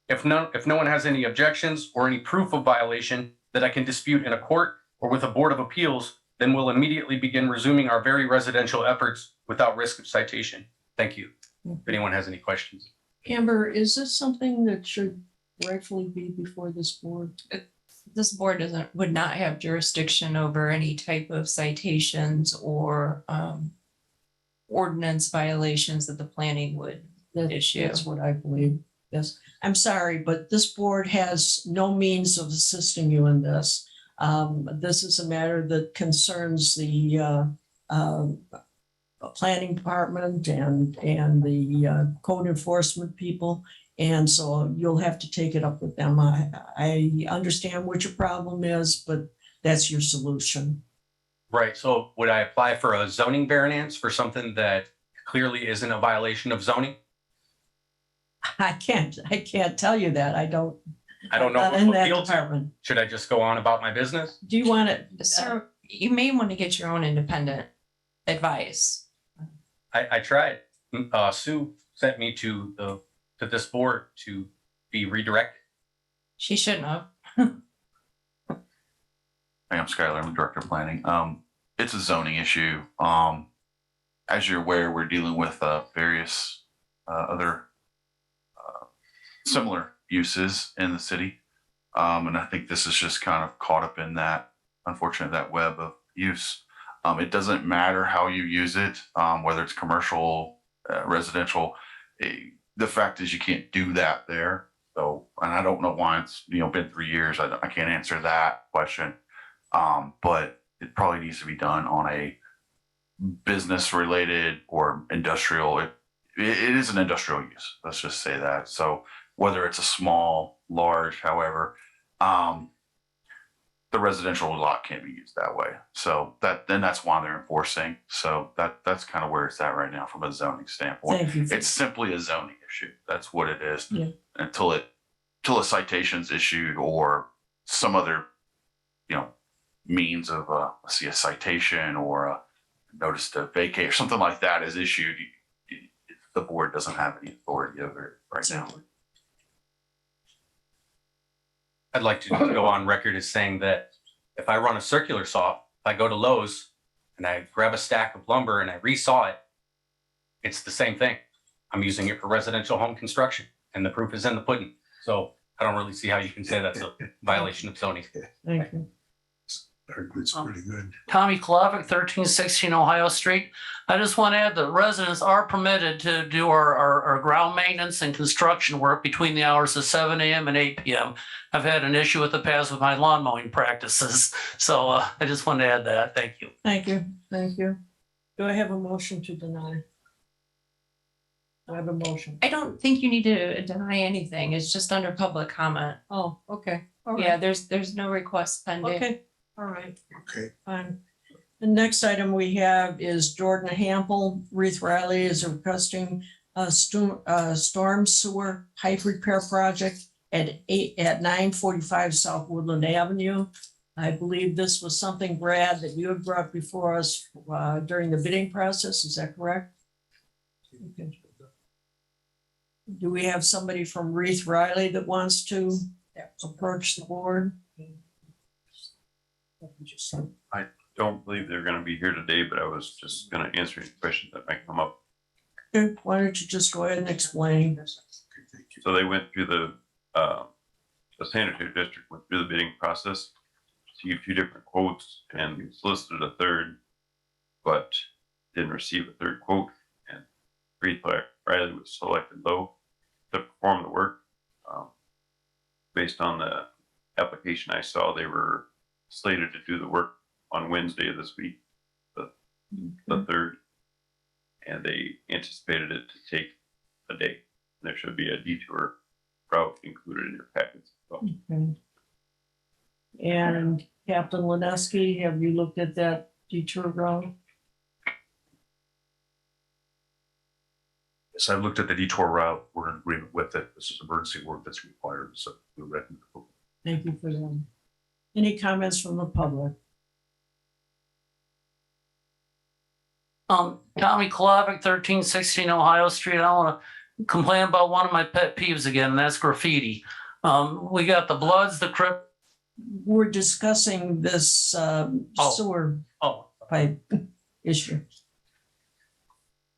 Q: If no one has any objections or any proof of violation that I can dispute in a court or with a board of appeals, then we'll immediately begin resuming our very residential efforts without risk of citation. Thank you. If anyone has any questions.
B: Amber, is this something that should rightfully be before this board?
G: This board would not have jurisdiction over any type of citations or ordinance violations that the planning would issue.
B: That's what I believe. Yes. I'm sorry, but this board has no means of assisting you in this. This is a matter that concerns the planning department and the code enforcement people. And so you'll have to take it up with them. I understand what your problem is, but that's your solution.
Q: Right, so would I apply for a zoning variance for something that clearly isn't a violation of zoning?
B: I can't tell you that. I don't
Q: know
B: not
Q: what
B: in
Q: to
B: that
Q: appeal to.
B: department.
Q: Should I just go on about my business?
B: Do you want it?
G: Sir, you may want to get your own independent advice.
Q: I tried. Sue sent me to this board to be redirected.
G: She shouldn't have.
M: Hey, I'm Skylar. I'm the director of planning. It's a zoning issue. As you're aware, we're dealing with various other similar uses in the city. And I think this is just kind of caught up in that, unfortunately, that web of use. It doesn't matter how you use it, whether it's commercial, residential. The fact is you can't do that there. So, and I don't know why it's, been 3 years. I can't answer that question. But it probably needs to be done on a business related or industrial. It is an industrial use. Let's just say that. So whether it's a small, large, however, the residential lot can't be used that way. So that's why they're enforcing. So that's kind of where it's at right now from a zoning standpoint.
B: Thank you.
M: It's simply a zoning issue. That's what it is.
B: Yeah.
M: Until a citation's issued or some other, means of let's see, a citation or a notice to vacate or something like that is issued, the board doesn't have any authority over it right now.
Q: I'd like to go on record as saying that if I run a circular saw, if I go to Lowe's and I grab a stack of lumber and I resaw it, it's the same thing. I'm using it for residential home construction and the proof is in the pudding. So I don't really see how you can say that's a violation of zoning.
B: Thank you.
C: It's pretty good.
H: Tommy Kolovic, 1316 Ohio Street. I just want to add that residents are permitted to do our ground maintenance and construction work between the hours of 7 a.m. and 8 p.m. I've had an issue with the past with my lawn mowing practices. So I just wanted to add that. Thank you.
B: Thank you. Thank you. Do I have a motion to deny? Do I have a motion?
G: I don't think you need to deny anything. It's just under public comment.
B: Oh, okay. All right.
G: Yeah, there's no request pending.
B: Okay. All right.
C: Okay.
B: Fine. The next item we have is Jordan Hample. Reith Riley is requesting a storm sewer pipe repair project at 945 South Woodland Avenue. I believe this was something, Brad, that you had brought before us during the bidding process. Is that correct? Okay. Do we have somebody from Reith Riley that wants to approach the board?
I: I don't believe they're going to be here today, but I was just going to answer any questions that might come up.
B: Okay, why don't you just go ahead and explain?
I: So they went through the sanitary district went through the bidding process, see a few different quotes and solicited a third, but didn't receive a third quote. And Reith Riley was selected low to perform the work. Based on the application I saw, they were slated to do the work on Wednesday of this week, the 3rd, and they anticipated it to take a day. There should be a detour route included in your packets. So,
B: Okay. And Captain Lineski, have you looked at that detour route?
F: Yes, I've looked at the detour route. We're in agreement with it. This is emergency work that's required, so we recommend approval.
B: Thank you for that. Any comments from the public?
H: Tommy Kolovic, 1316 Ohio Street. I want to complain about one of my pet peeves again, and that's graffiti. We got the Bloods, the Crip.
B: We're discussing this sewer pipe issue.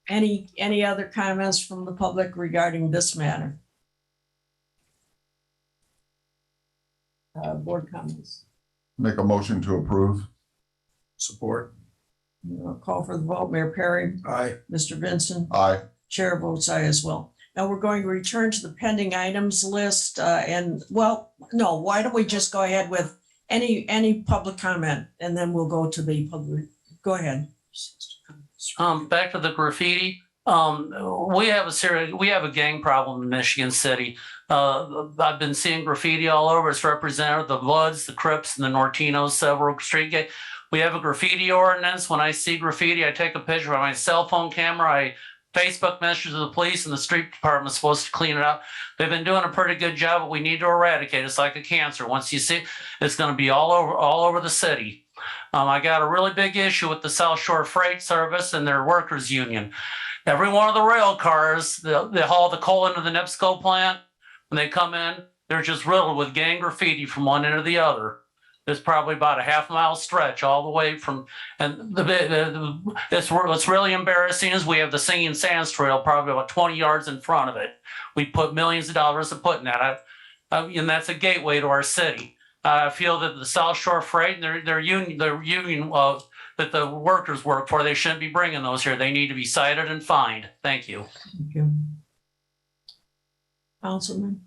B: Any other comments from the public regarding this matter? board comments.
D: Make a motion to approve.
C: Support.
B: I'll call for the vote. Mayor Perry,
C: Aye.
B: Mr. Vincent,
D: Aye.
B: chair votes aye as well. Now we're going to return to the pending items list, and well, no, why don't we just go ahead with any public comment and then we'll go to the public. Go ahead.
H: Back to the graffiti. We have a gang problem in Michigan City. I've been seeing graffiti all over. It's represented the Bloods, the Crips, and the Nortinos, several street gang. We have a graffiti ordinance. When I see graffiti, I take a picture with my cell phone camera. I Facebook message to the police, and the street department's supposed to clean it up. They've been doing a pretty good job, but we need to eradicate it. It's like a cancer. Once you see, it's going to be all over the city. I got a really big issue with the South Shore Freight Service and their workers union. Every one of the rail cars, they haul the coal into the NIPSCO plant. When they come in, they're just riddled with gang graffiti from one end to the other. There's probably about a half-mile stretch all the way from, and what's really embarrassing is we have the Singing Sands Trail probably about 20 yards in front of it. We put millions of dollars to putting that, and that's a gateway to our city. I feel that the South Shore Freight and their union that the workers work for, they shouldn't be bringing those here. They need to be cited and fined. Thank you.
B: Thank you. Councilman.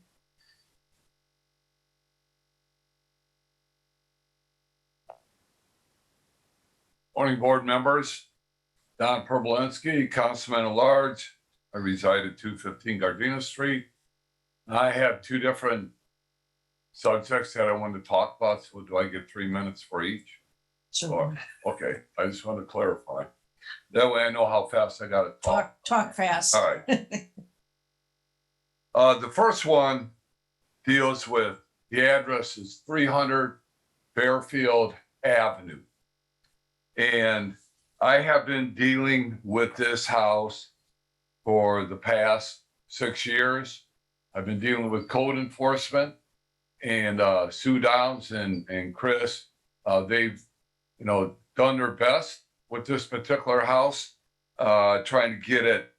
R: Morning, board members. Don Perbolinski, Councilman at Large. I reside at 215 Gardena Street. I have two different subjects that I wanted to talk about. So do I get 3 minutes for each?
B: Sure.
R: Okay, I just want to clarify. That way I know how fast I got to talk.
B: Talk fast.
R: All right. The first one deals with the address is 300 Fairfield Avenue. And I have been dealing with this house for the past 6 years. I've been dealing with code enforcement and Sue Downs and Chris. They've, done their best with this particular house, trying to get it,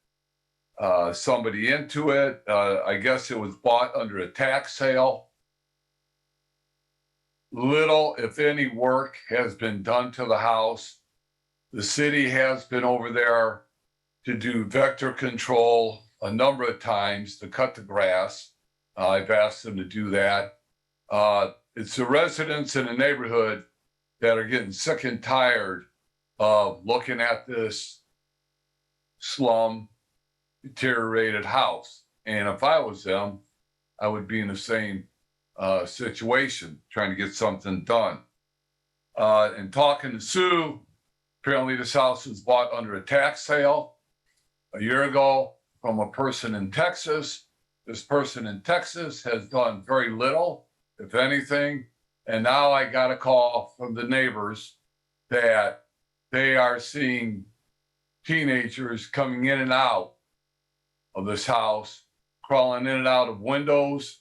R: somebody into it. I guess it was bought under a tax sale. Little, if any, work has been done to the house. The city has been over there to do vector control a number of times to cut the grass. I've asked them to do that. It's the residents in the neighborhood that are getting sick and tired of looking at this slum, deteriorated house. And if I was them, I would be in the same situation, trying to get something done. And talking to Sue, apparently this house was bought under a tax sale a year ago from a person in Texas. This person in Texas has done very little, if anything. And now I got a call from the neighbors that they are seeing teenagers coming in and out of this house, crawling in and out of windows,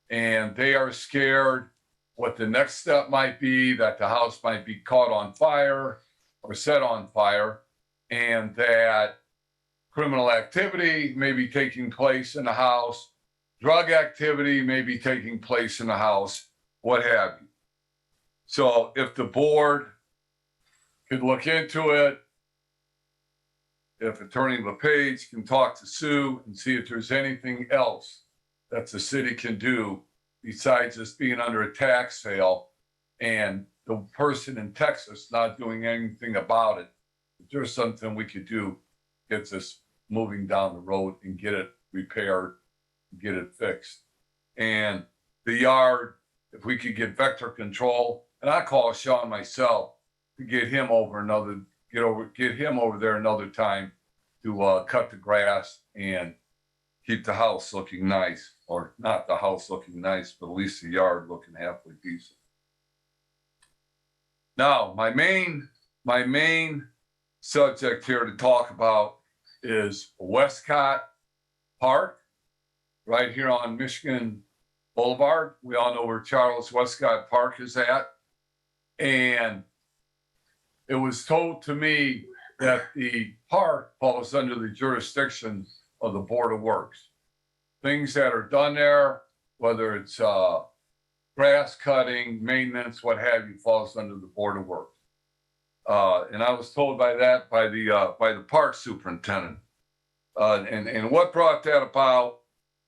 R: and they are scared what the next step might be, that the house might be caught on fire or set on fire, and that criminal activity may be taking place in the house, drug activity may be taking place in the house, what have you. So if the board could look into it, if Attorney LePage can talk to Sue and see if there's anything else that the city can do besides this being under a tax sale and the person in Texas not doing anything about it. If there's something we could do, get this moving down the road and get it repaired, get it fixed. And the yard, if we could get vector control, and I call Sean myself to get him over there another time to cut the grass and keep the house looking nice, or not the house looking nice, but at least the yard looking halfway decent. Now, my main subject here to talk about is Westcott Park, right here on Michigan Boulevard. We all know where Charles Westcott Park is at. And it was told to me that the park falls under the jurisdiction of the Board of Works. Things that are done there, whether it's grass cutting, maintenance, what have you, falls under the Board of Works. And I was told by the park superintendent. And what brought that about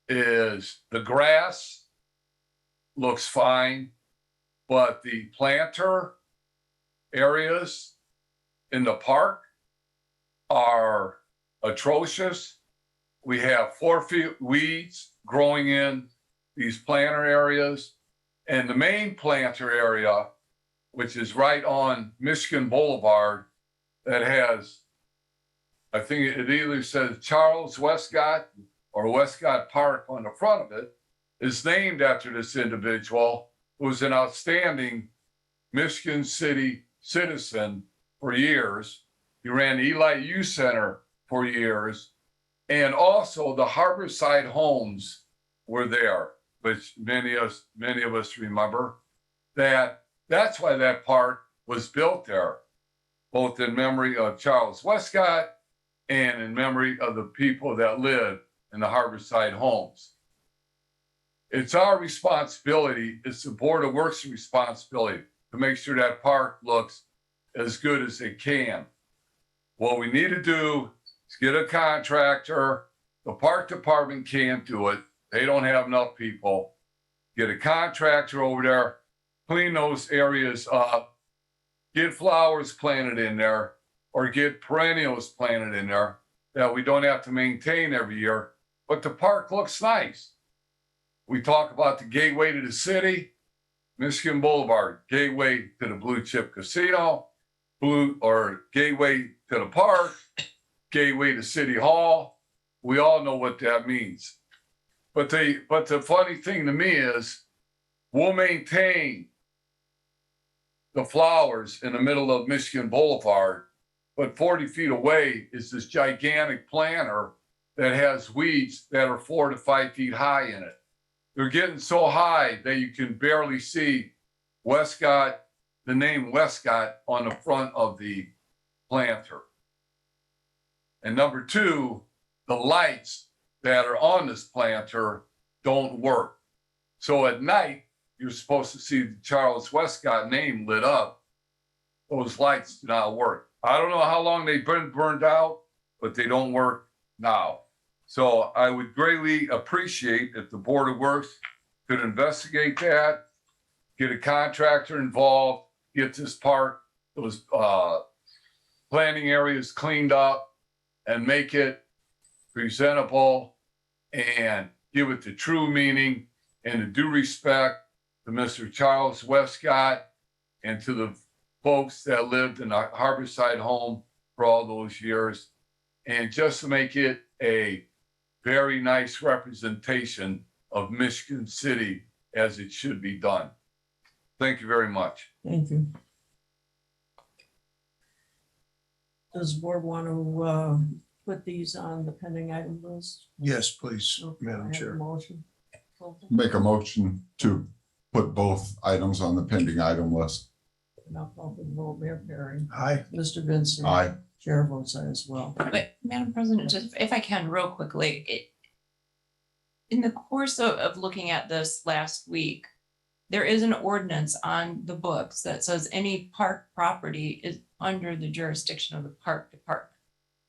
R: is the grass looks fine, but the planter areas in the park are atrocious. We have 4 feet weeds growing in these planter areas. And the main planter area, which is right on Michigan Boulevard, that has, I think it either says Charles Westcott or Westcott Park on the front of it, is named after this individual who was an outstanding Michigan City citizen for years. He ran Eli Youth Center for years. And also the Harborside homes were there, which many of us remember. That's why that park was built there, both in memory of Charles Westcott and in memory of the people that lived in the Harborside homes. It's our responsibility, it's the Board of Works' responsibility to make sure that park looks as good as it can. What we need to do is get a contractor. The park department can't do it. They don't have enough people. Get a contractor over there, clean those areas up, get flowers planted in there, or get perennials planted in there that we don't have to maintain every year, but the park looks nice. We talk about the gateway to the city, Michigan Boulevard, gateway to the Blue Chip Casino, gateway to the park, gateway to City Hall. We all know what that means. But the funny thing to me is we'll maintain the flowers in the middle of Michigan Boulevard, but 40 feet away is this gigantic planter that has weeds that are 4 to 5 feet high in it. They're getting so high that you can barely see Westcott, the name Westcott on the front of the planter. And number 2, the lights that are on this planter don't work. So at night, you're supposed to see the Charles Westcott name lit up. Those lights do not work. I don't know how long they've been burned out, but they don't work now. So I would greatly appreciate if the Board of Works could investigate that, get a contractor involved, get this park, those planting areas cleaned up, and make it presentable and give it the true meaning and the due respect to Mr. Charles Westcott and to the folks that lived in the Harborside home for all those years, and just to make it a very nice representation of Michigan City as it should be done. Thank you very much.
B: Thank you. Does the board want to put these on the pending item list?
C: Yes, please,
B: Okay,
C: Madam
B: I have a
C: Chair.
B: motion.
D: Make a motion to put both items on the pending item list.
B: And I'll call for the vote. Mayor Perry.
C: Aye.
B: Mr. Vincent.
D: Aye.
B: Chair votes aye as well.
G: But Madam President, just if I can real quickly, in the course of looking at this last week, there is an ordinance on the books that says any park property is under the jurisdiction of the park department.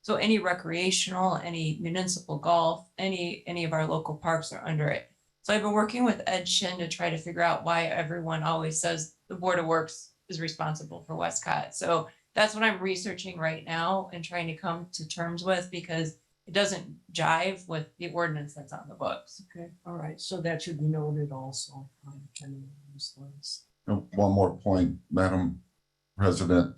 G: So any recreational, any municipal golf, any of our local parks are under it. So I've been working with Ed Shin to try to figure out why everyone always says the Board of Works is responsible for Westcott. So that's what I'm researching right now and trying to come to terms with, because it doesn't jive with the ordinance that's on the books.
B: Okay, all right, so that should be noted also on the pending items list.
D: One more point, Madam President,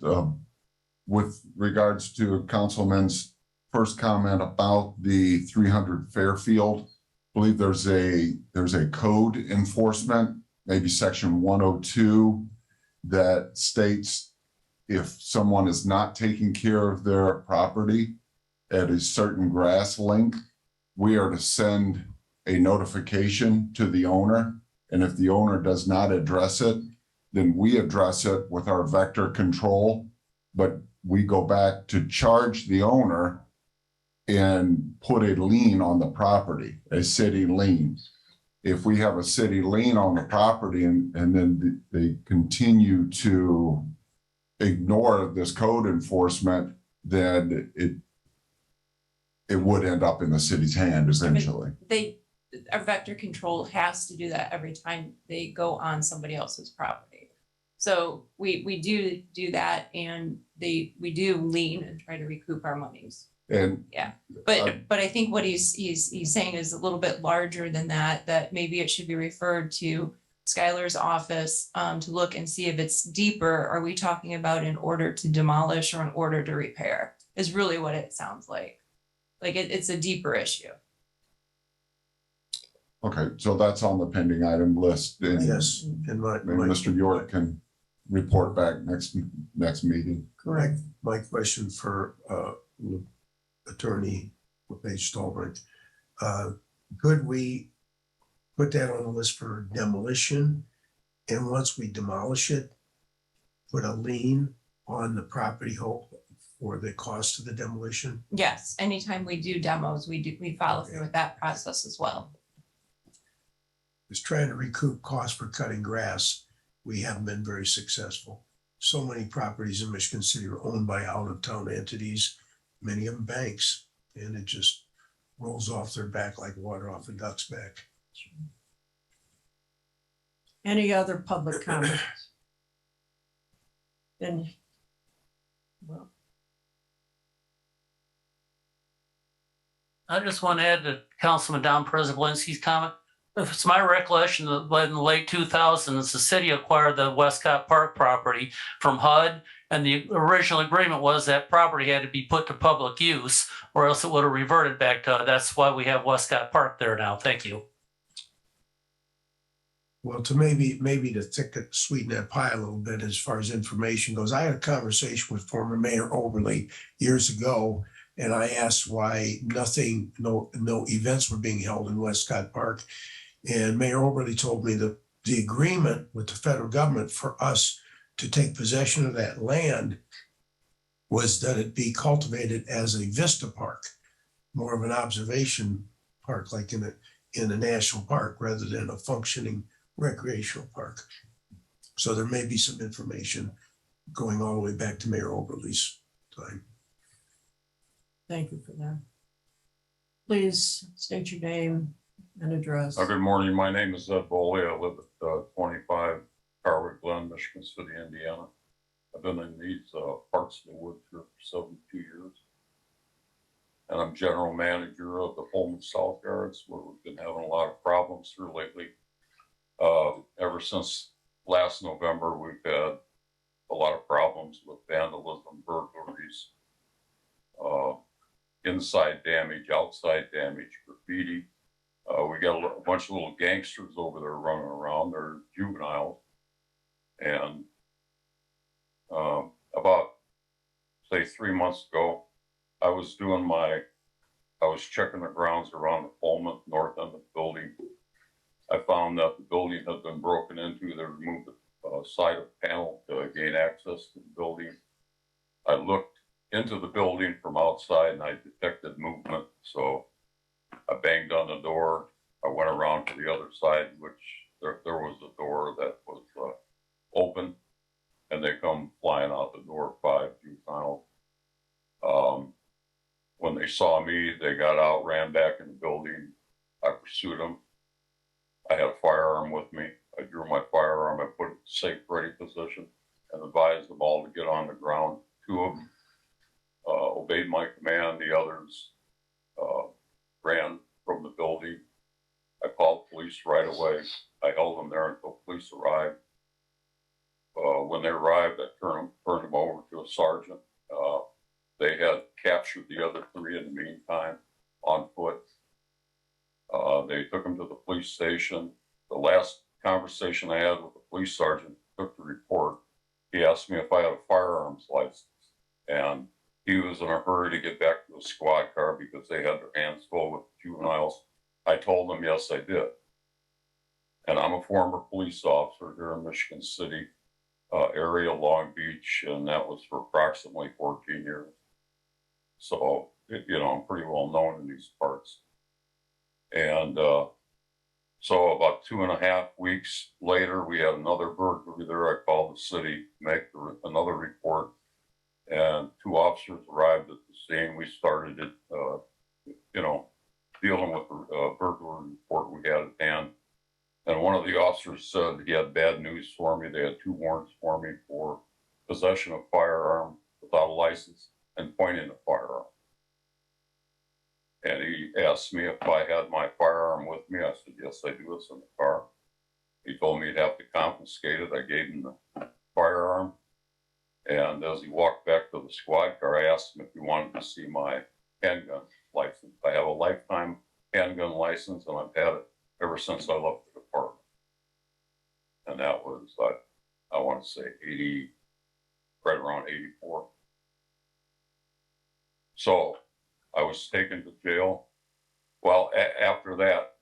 D: with regards to Councilman's first comment about the 300 Fairfield. I believe there's a code enforcement, maybe section 102, that states if someone is not taking care of their property at a certain grass length, we are to send a notification to the owner. And if the owner does not address it, then we address it with our vector control, but we go back to charge the owner and put a lien on the property, a city lien. if we have a city lien on the property and then they continue to ignore this code enforcement, then it would end up in the city's hand eventually.
G: Our vector control has to do that every time they go on somebody else's property. So we do that, and we do lien and try to recoup our monies.
D: And
G: yeah, but I think what he's saying is a little bit larger than that. That maybe it should be referred to Skylar's office to look and see if it's deeper. Are we talking about in order to demolish or in order to repair? Is really what it sounds like. Like it's a deeper issue.
D: Okay, so that's on the pending item list. And
C: Yes, and
D: Mr. York can report back next meeting.
C: Correct. My question for Attorney LePage Stolberg, could we put that on the list for demolition? And once we demolish it, put a lien on the property for the cost of the demolition?
G: Yes, anytime we do demos, we follow through with that process as well.
C: Is trying to recoup costs for cutting grass. We haven't been very successful. So many properties in Michigan City are owned by out-of-town entities, many of them banks, and it just rolls off their back like water off a duck's back.
B: Any other public comments? Then, well,
H: I just want to add to Councilman Don Przybylski's comment. It's my recollection that in the late 2000s, the city acquired the Westcott Park property from HUD, and the original agreement was that property had to be put to public use, or else it would have reverted back to HUD. That's why we have Westcott Park there now. Thank you.
C: Well, to maybe to sweeten that pie a little bit as far as information goes, I had a conversation with former Mayor Oberly years ago, and I asked why no events were being held in Westcott Park. And Mayor Oberly told me that the agreement with the federal government for us to take possession of that land was that it be cultivated as a vista park, more of an observation park, like in a national park rather than a functioning recreational park. So there may be some information going all the way back to Mayor Oberly's time.
B: thank you for that. Please state your name and address.
S: Good morning. My name is Ed Boley. I live at 25 Carwick Glen, Michigan City, Indiana. I've been in these parts of the woods here for 72 years. And I'm general manager of the Pullman South Yards, where we've been having a lot of problems here lately. Ever since last November, we've had a lot of problems with vandalism, burglaries, inside damage, outside damage, graffiti. We got a bunch of little gangsters over there running around. They're juveniles. And about, say, 3 months ago, I was checking the grounds around the Pullman north end of the building. I found that the building had been broken into. They removed the side of the panel to gain access to the building. I looked into the building from outside and I detected movement. So I banged on the door. I went around to the other side, which there was a door that was open, and they come flying out the door, 5 juveniles. When they saw me, they got out, ran back in the building. I pursued them. I had a firearm with me. I drew my firearm. I put it in safe ready position and advised them all to get on the ground. 2 of them obeyed my command. The others ran from the building. I called police right away. I held them there until police arrived. When they arrived, I turned them over to a sergeant. They had captured the other 3 in the meantime on foot. They took them to the police station. The last conversation I had with the police sergeant took the report. He asked me if I had a firearms license, and he was in a hurry to get back to the squad car because they had their hands full with juveniles. I told him, yes, I did. And I'm a former police officer here in Michigan City area, Long Beach, and that was for approximately 14 years. So, I'm pretty well known in these parts. And So about 2.5 weeks later, we had another burglary there. I called the city, make another report, and 2 officers arrived at the scene. We started it, dealing with the burglary report we had at hand. And one of the officers said he had bad news for me. They had 2 warrants for me for possession of firearm without a license and pointing a firearm. And he asked me if I had my firearm with me. I said, yes, I do. It's in the car. He told me he'd have to confiscate it. I gave him the firearm. And as he walked back to the squad car, I asked him if he wanted to see my handgun license. I have a lifetime handgun license, and I've had it ever since I left the department. And that was, I want to say 80, right around 84. So I was taken to jail. Well, after that,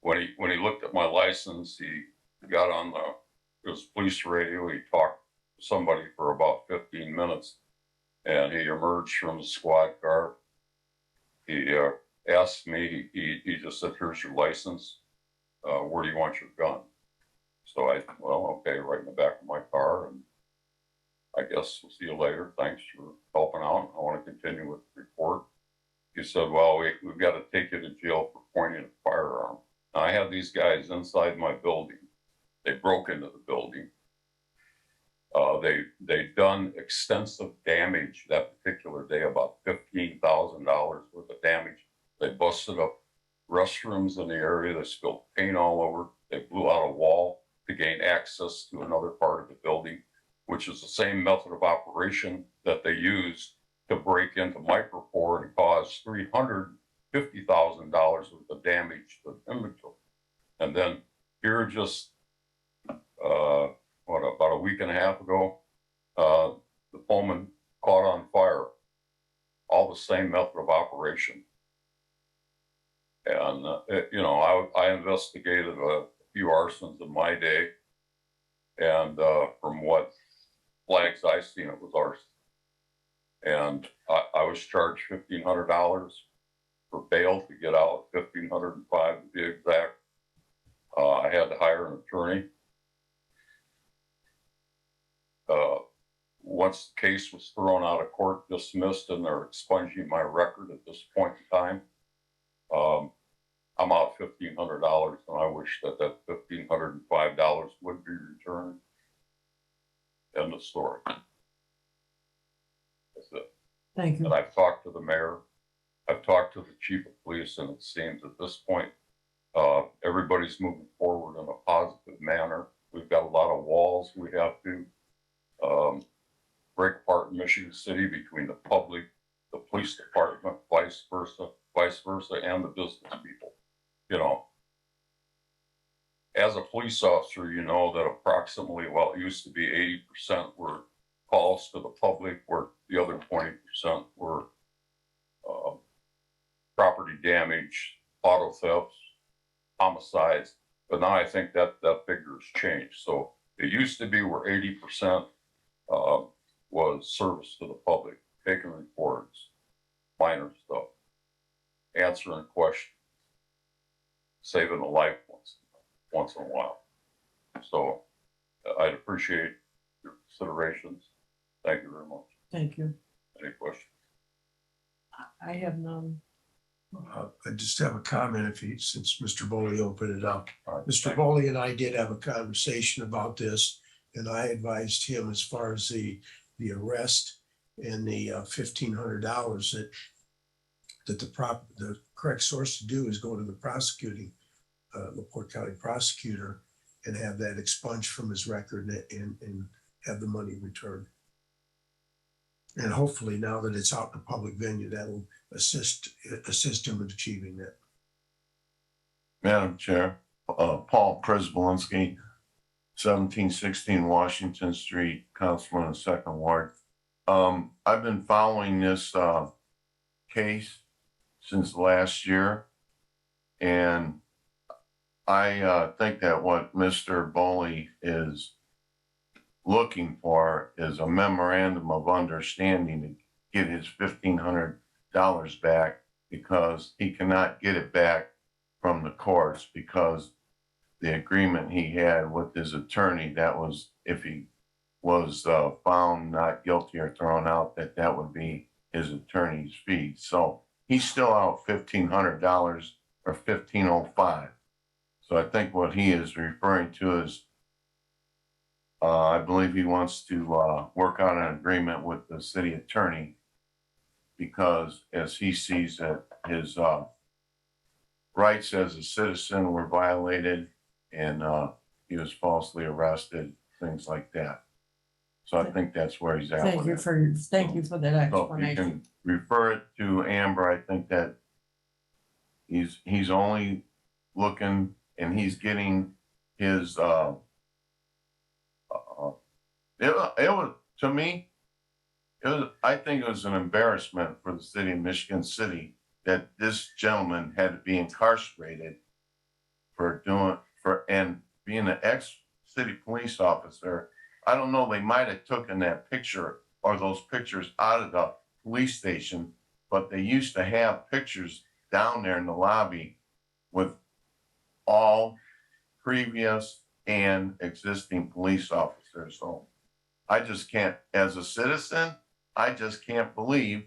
S: when he looked at my license, he got on his police radio. He talked to somebody for about 15 minutes, and he emerged from the squad car. He asked me, he just said, here's your license. Where do you want your gun? So well, okay, right in the back of my car. And I guess we'll see you later. Thanks for helping out. I want to continue with the report. He said, well, we've got to take you to jail for pointing a firearm. Now, I had these guys inside my building. They broke into the building. They'd done extensive damage that particular day, about $15,000 worth of damage. They busted up restrooms in the area. They spilled paint all over. They blew out a wall to gain access to another part of the building, which is the same method of operation that they used to break into Micropore and cause $350,000 worth of damage to the inventory. And then here just, about a week and a half ago, the Pullman caught on fire. All the same method of operation. And, I investigated a few arsons in my day. And from what flags I seen, it was arson. And I was charged $1,500 for bail to get out, $1,505 to be exact. I had to hire an attorney. Once the case was thrown out of court, dismissed, and they're expunging my record at this point in time, I'm out $1,500, and I wish that $1,505 would be returned. End of story. That's it.
B: Thank you.
S: And I've talked to the mayor, I've talked to the chief of police, and it seems at this point, everybody's moving forward in a positive manner. We've got a lot of walls we have to break apart in Michigan City between the public, the police department, vice versa, and the business people. As a police officer, you know that approximately, it used to be 80% were calls to the public, where the other 20% were property damage, auto thefts, homicides. But now I think that figure has changed. So it used to be where 80% was service to the public, taking reports, minor stuff, answering questions, saving a life once in a while. So I'd appreciate your considerations. Thank you very much.
B: Thank you.
S: Any questions?
B: I have none.
C: I just have a comment since Mr. Boley opened it up.
S: Right,
C: Mr. Boley and I did have a conversation about this, and I advised him as far as the arrest and the $1,500 that the correct source to do is go to the prosecuting LaPorte County prosecutor and have that expunged from his record and have the money returned. And hopefully now that it's out in a public venue, that'll assist him in achieving that.
T: Madam Chair, Paul Przybylski, 1716 Washington Street, Councilman of the 2nd Ward. I've been following this case since last year, and I think that what Mr. Boley is looking for is a memorandum of understanding to get his $1,500 back, because he cannot get it back from the courts because the agreement he had with his attorney, that was if he was found not guilty or thrown out, that would be his attorney's fee. So he's still out $1,500 or $1,505. So I think what he is referring to is, I believe he wants to work on an agreement with the city attorney because as he sees that his rights as a citizen were violated and he was falsely arrested, things like that. So I think that's where he's at.
B: Thank you for that
T: So if you
B: explanation.
T: can refer it to Amber, I think that he's only looking and he's getting his it was, to me, I think it was an embarrassment for the city of Michigan City that this gentleman had to be incarcerated for being an ex-city police officer. I don't know, they might have taken that picture or those pictures out of the police station, but they used to have pictures down there in the lobby with all previous and existing police officers. So I just can't, as a citizen, I just can't believe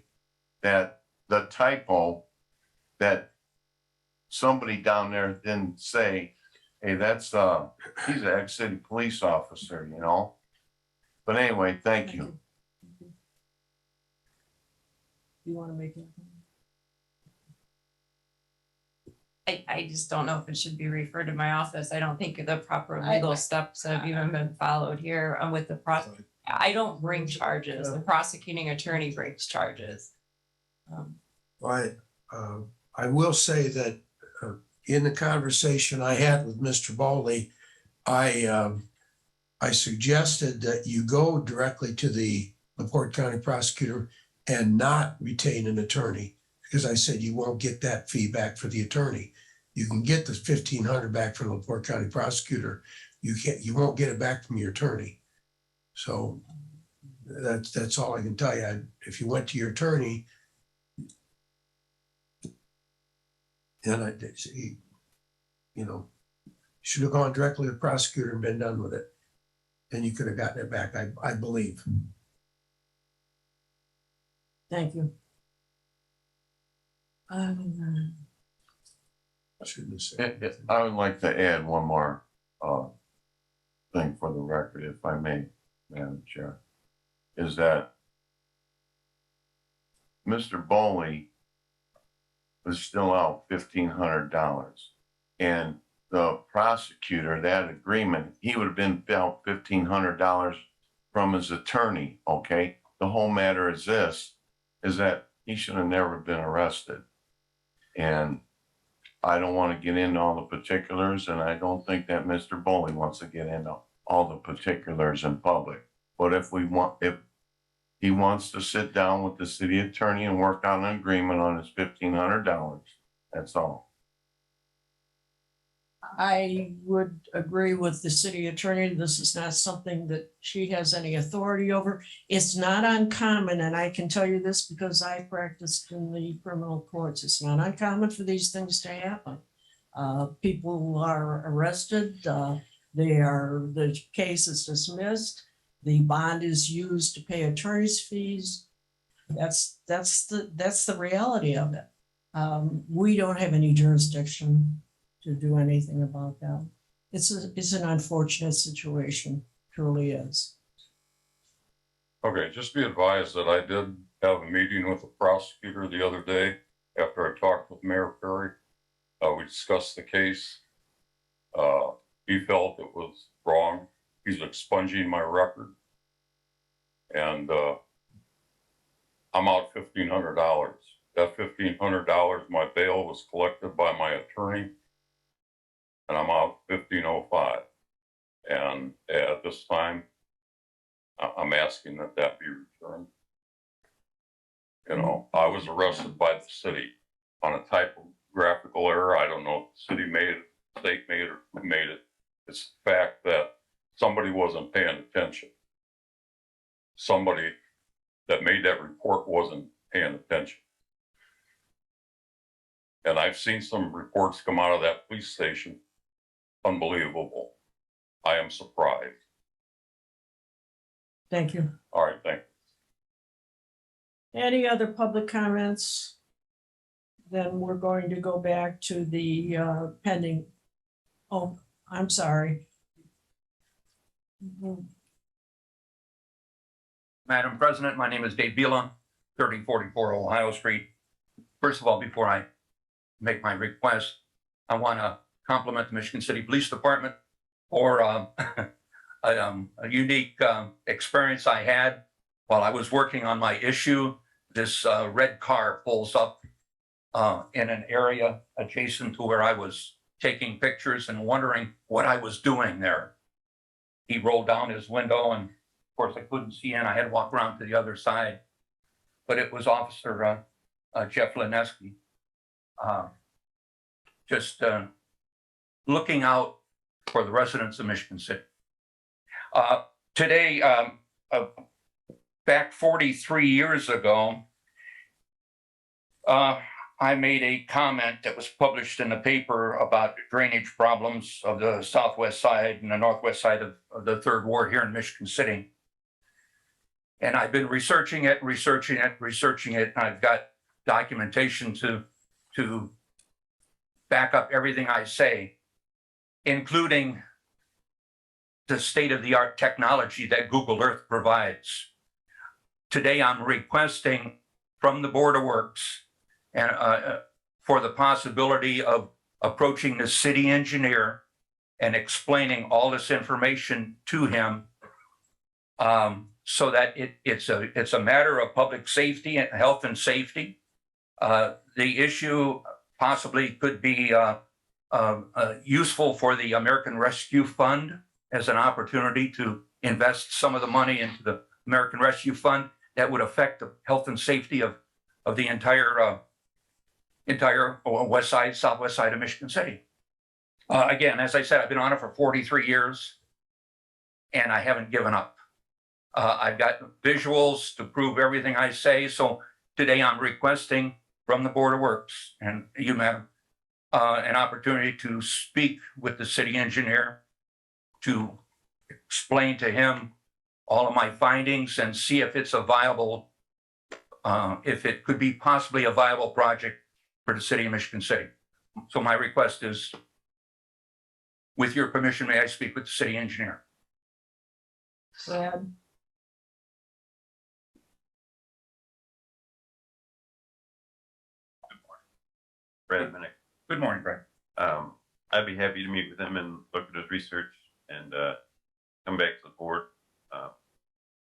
T: that the typo that somebody down there didn't say, hey, that's he's an ex-city police officer, you know. But anyway, thank you.
B: You want to make it?
G: I just don't know if it should be referred to my office. I don't think the proper
B: I-
G: legal steps have even been followed here with the I don't bring charges. The prosecuting attorney brings charges.
C: I will say that in the conversation I had with Mr. Bowley, I suggested that you go directly to the LaPorte County prosecutor and not retain an attorney, because I said you won't get that fee back for the attorney. You can get the $1,500 back from the LaPorte County prosecutor. You won't get it back from your attorney. So that's all I can tell you. If you went to your attorney, and should have gone directly to the prosecutor and been done with it. Then you could have gotten it back, I believe.
B: Thank you.
T: I would like to add one more thing for the record, if I may, Madam Chair, is that Mr. Bowley was still out $1,500. And the prosecutor, that agreement, he would have been out $1,500 from his attorney, okay? The whole matter is this, is that he should have never been arrested. And I don't want to get into all the particulars, and I don't think that Mr. Bowley wants to get into all the particulars in public. But if he wants to sit down with the city attorney and work out an agreement on his $1,500, that's all.
B: I would agree with the city attorney. This is not something that she has any authority over. It's not uncommon, and I can tell you this because I practiced in the criminal courts. It's not uncommon for these things to happen. People are arrested. The case is dismissed. The bond is used to pay attorney's fees. That's the reality of it. We don't have any jurisdiction to do anything about that. It's an unfortunate situation, truly is.
S: Okay, just be advised that I did have a meeting with the prosecutor the other day after I talked with Mayor Perry. We discussed the case. He felt it was wrong. He's expunging my record. And I'm out $1,500. That $1,500, my bail was collected by my attorney. And I'm out $1,505. And at this time, I'm asking that be returned. You know, I was arrested by the city on a typographical error. I don't know if the city made it, state made it, or who made it. It's the fact that somebody wasn't paying attention. Somebody that made that report wasn't paying attention. And I've seen some reports come out of that police station unbelievable. I am surprised.
B: Thank you.
S: All right, thank you.
B: Any other public comments? Then we're going to go back to the pending. Oh, I'm sorry.
U: Madam President, my name is Dave Vila, 3044 Ohio Street. First of all, before I make my request, I want to compliment the Michigan City Police Department for a unique experience I had while I was working on my issue. This red car pulls up in an area adjacent to where I was taking pictures and wondering what I was doing there. He rolled down his window, and of course I couldn't see in. I had to walk around to the other side, but it was Officer Jeff Lineski. Just looking out for the residents of Michigan City. Today, back 43 years ago, I made a comment that was published in the paper about drainage problems of the southwest side and the northwest side of the Third Ward here in Michigan City. And I've been researching it. And I've got documentation to back up everything I say, including the state-of-the-art technology that Google Earth provides. Today, I'm requesting from the Board of Works and for the possibility of approaching the city engineer and explaining all this information to him, so that it's a matter of public safety and health and safety. The issue possibly could be useful for the American Rescue Fund as an opportunity to invest some of the money into the American Rescue Fund that would affect the health and safety of the entire west side, southwest side of Michigan City. Again, as I said, I've been on it for 43 years and I haven't given up. I've got visuals to prove everything I say. So today I'm requesting from the Board of Works and you, Madam, an opportunity to speak with the city engineer to explain to him all of my findings and see if it's a viable, if it could be possibly a viable project for the city of Michigan City. So my request is, with your permission, may I speak with the city engineer?
B: Brad?
S: Brad Minnick.
U: Good morning, Brad.
S: I'd be happy to meet with him and look at his research and come back to the board.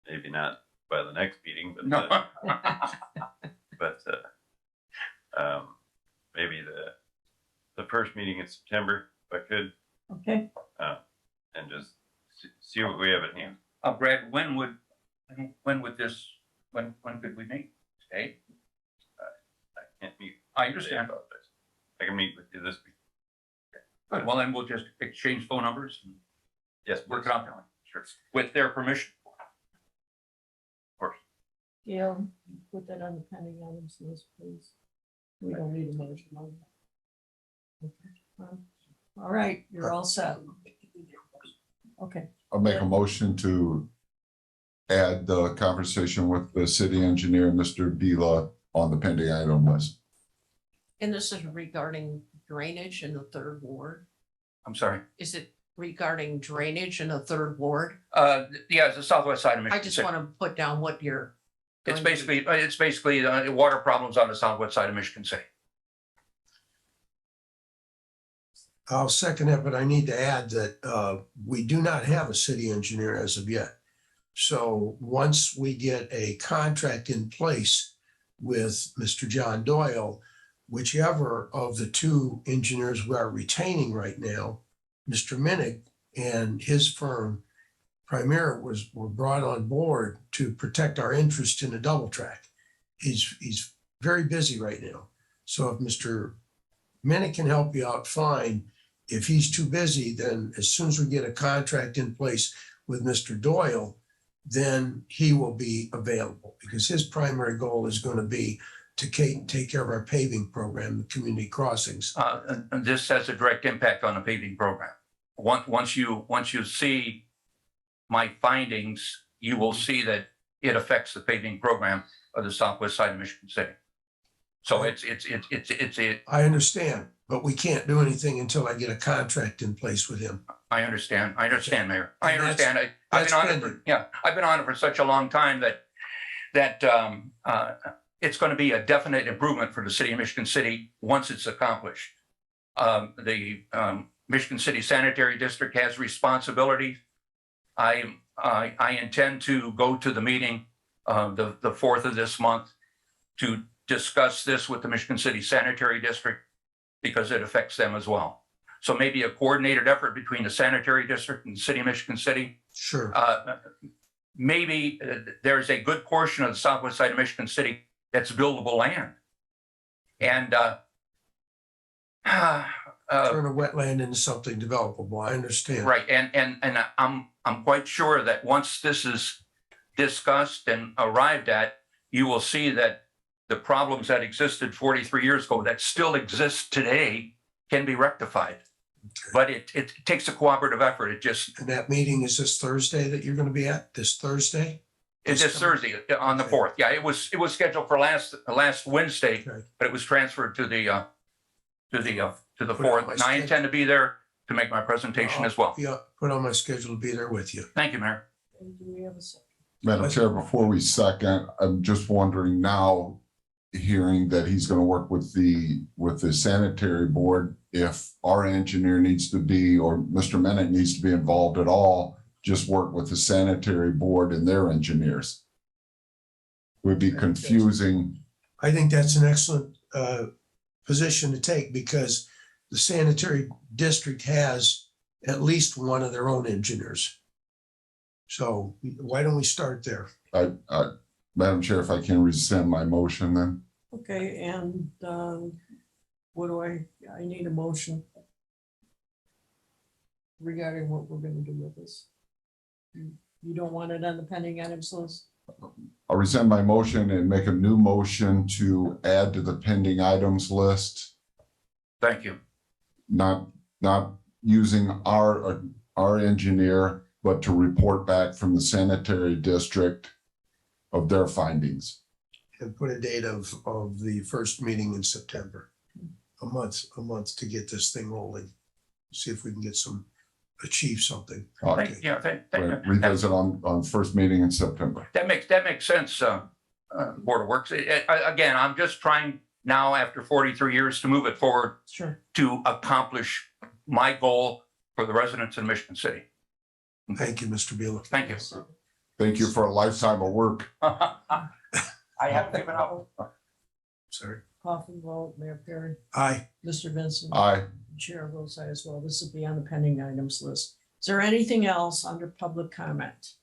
S: Maybe not by the next meeting, but
U: no.
S: Maybe the first meeting in September, if I could.
B: Okay.
S: And just see what we have at hand.
U: Brad, when could we meet? Today?
S: I can't meet.
U: I understand.
S: I can meet with you this week.
U: Good. Well, then we'll just exchange phone numbers and
S: yes,
U: work it out that way. Sure. With their permission. Of course.
B: Yeah, put that on the pending items list, please. We don't need a motion on that. Okay. All right, you're all set. Okay.
D: I'll make a motion to add the conversation with the city engineer, Mr. Vila, on the pending item list.
V: And this is regarding drainage in the Third Ward?
U: I'm sorry.
V: Is it regarding drainage in the Third Ward?
U: Yeah, it's the southwest side of Michigan.
V: I just want to put down what you're.
U: It's basically water problems on the southwest side of Michigan City.
C: I'll second that, but I need to add that we do not have a city engineer as of yet. So once we get a contract in place with Mr. John Doyle, whichever of the two engineers we are retaining right now, Mr. Minnick and his firm, Primera, were brought on board to protect our interest in the double track. He's very busy right now. So if Mr. Minnick can help you out, fine. If he's too busy, then as soon as we get a contract in place with Mr. Doyle, then he will be available because his primary goal is going to be to take care of our paving program, the community crossings.
U: And this has a direct impact on the paving program. once you see my findings, you will see that it affects the paving program of the southwest side of Michigan City. So it's
C: I understand, but we can't do anything until I get a contract in place with him.
U: I understand, Mayor. I
C: And that's-
U: understand. I've
C: that's
U: been on it
C: pending.
U: I've been on it for such a long time that it's going to be a definite improvement for the city of Michigan City once it's accomplished. The Michigan City Sanitary District has responsibility. I intend to go to the meeting the 4th of this month to discuss this with the Michigan City Sanitary District because it affects them as well. So maybe a coordinated effort between the Sanitary District and the City of Michigan City.
C: Sure.
U: Maybe there's a good portion of the southwest side of Michigan City that's buildable land. And
C: Turn a wetland into something developable. I understand.
U: right, and I'm quite sure that once this is discussed and arrived at, you will see that the problems that existed 43 years ago that still exist today can be rectified. But it takes a cooperative effort. It just,
C: And that meeting is this Thursday that you're going to be at, this Thursday?
U: it's this Thursday on the 4th. Yeah, it was scheduled for last Wednesday, but it was transferred to the 4th. And I intend to be there to make my presentation as well.
C: Yeah, put on my schedule to be there with you.
U: Thank you, Mayor.
B: Do we have a second?
D: Madam Chair, before we second, I'm just wondering now, hearing that he's going to work with the sanitary board, if our engineer needs to be, or Mr. Mennett needs to be involved at all, just work with the sanitary board and their engineers. Would be confusing.
C: I think that's an excellent position to take because the sanitary district has at least one of their own engineers. So why don't we start there?
D: Madam Chair, if I can rescind my motion then.
B: Okay, and what do I need a motion regarding what we're gonna do with this. You don't want it on the pending items list?
D: I'll rescind my motion and make a new motion to add to the pending items list,
U: Thank you.
D: not using our engineer, but to report back from the sanitary district of their findings.
C: And put a date of the first meeting in September. A month to get this thing rolling. See if we can achieve something.
U: Thank you.
D: Revisit on first meeting in September.
U: That makes sense, Board of Works. Again, I'm just trying now after 43 years to move it forward.
B: Sure.
U: To accomplish my goal for the residents in Michigan City.
C: Thank you, Mr. Beal.
U: Thank you.
D: Thank you for a lifetime of work.
U: I have given up.
C: Sorry.
B: Coffin vote, Mayor Perry,
C: Aye.
B: Mr. Vincent.
D: Aye.
B: Chair votes aye as well. This will be on the pending items list. Is there anything else under public comment?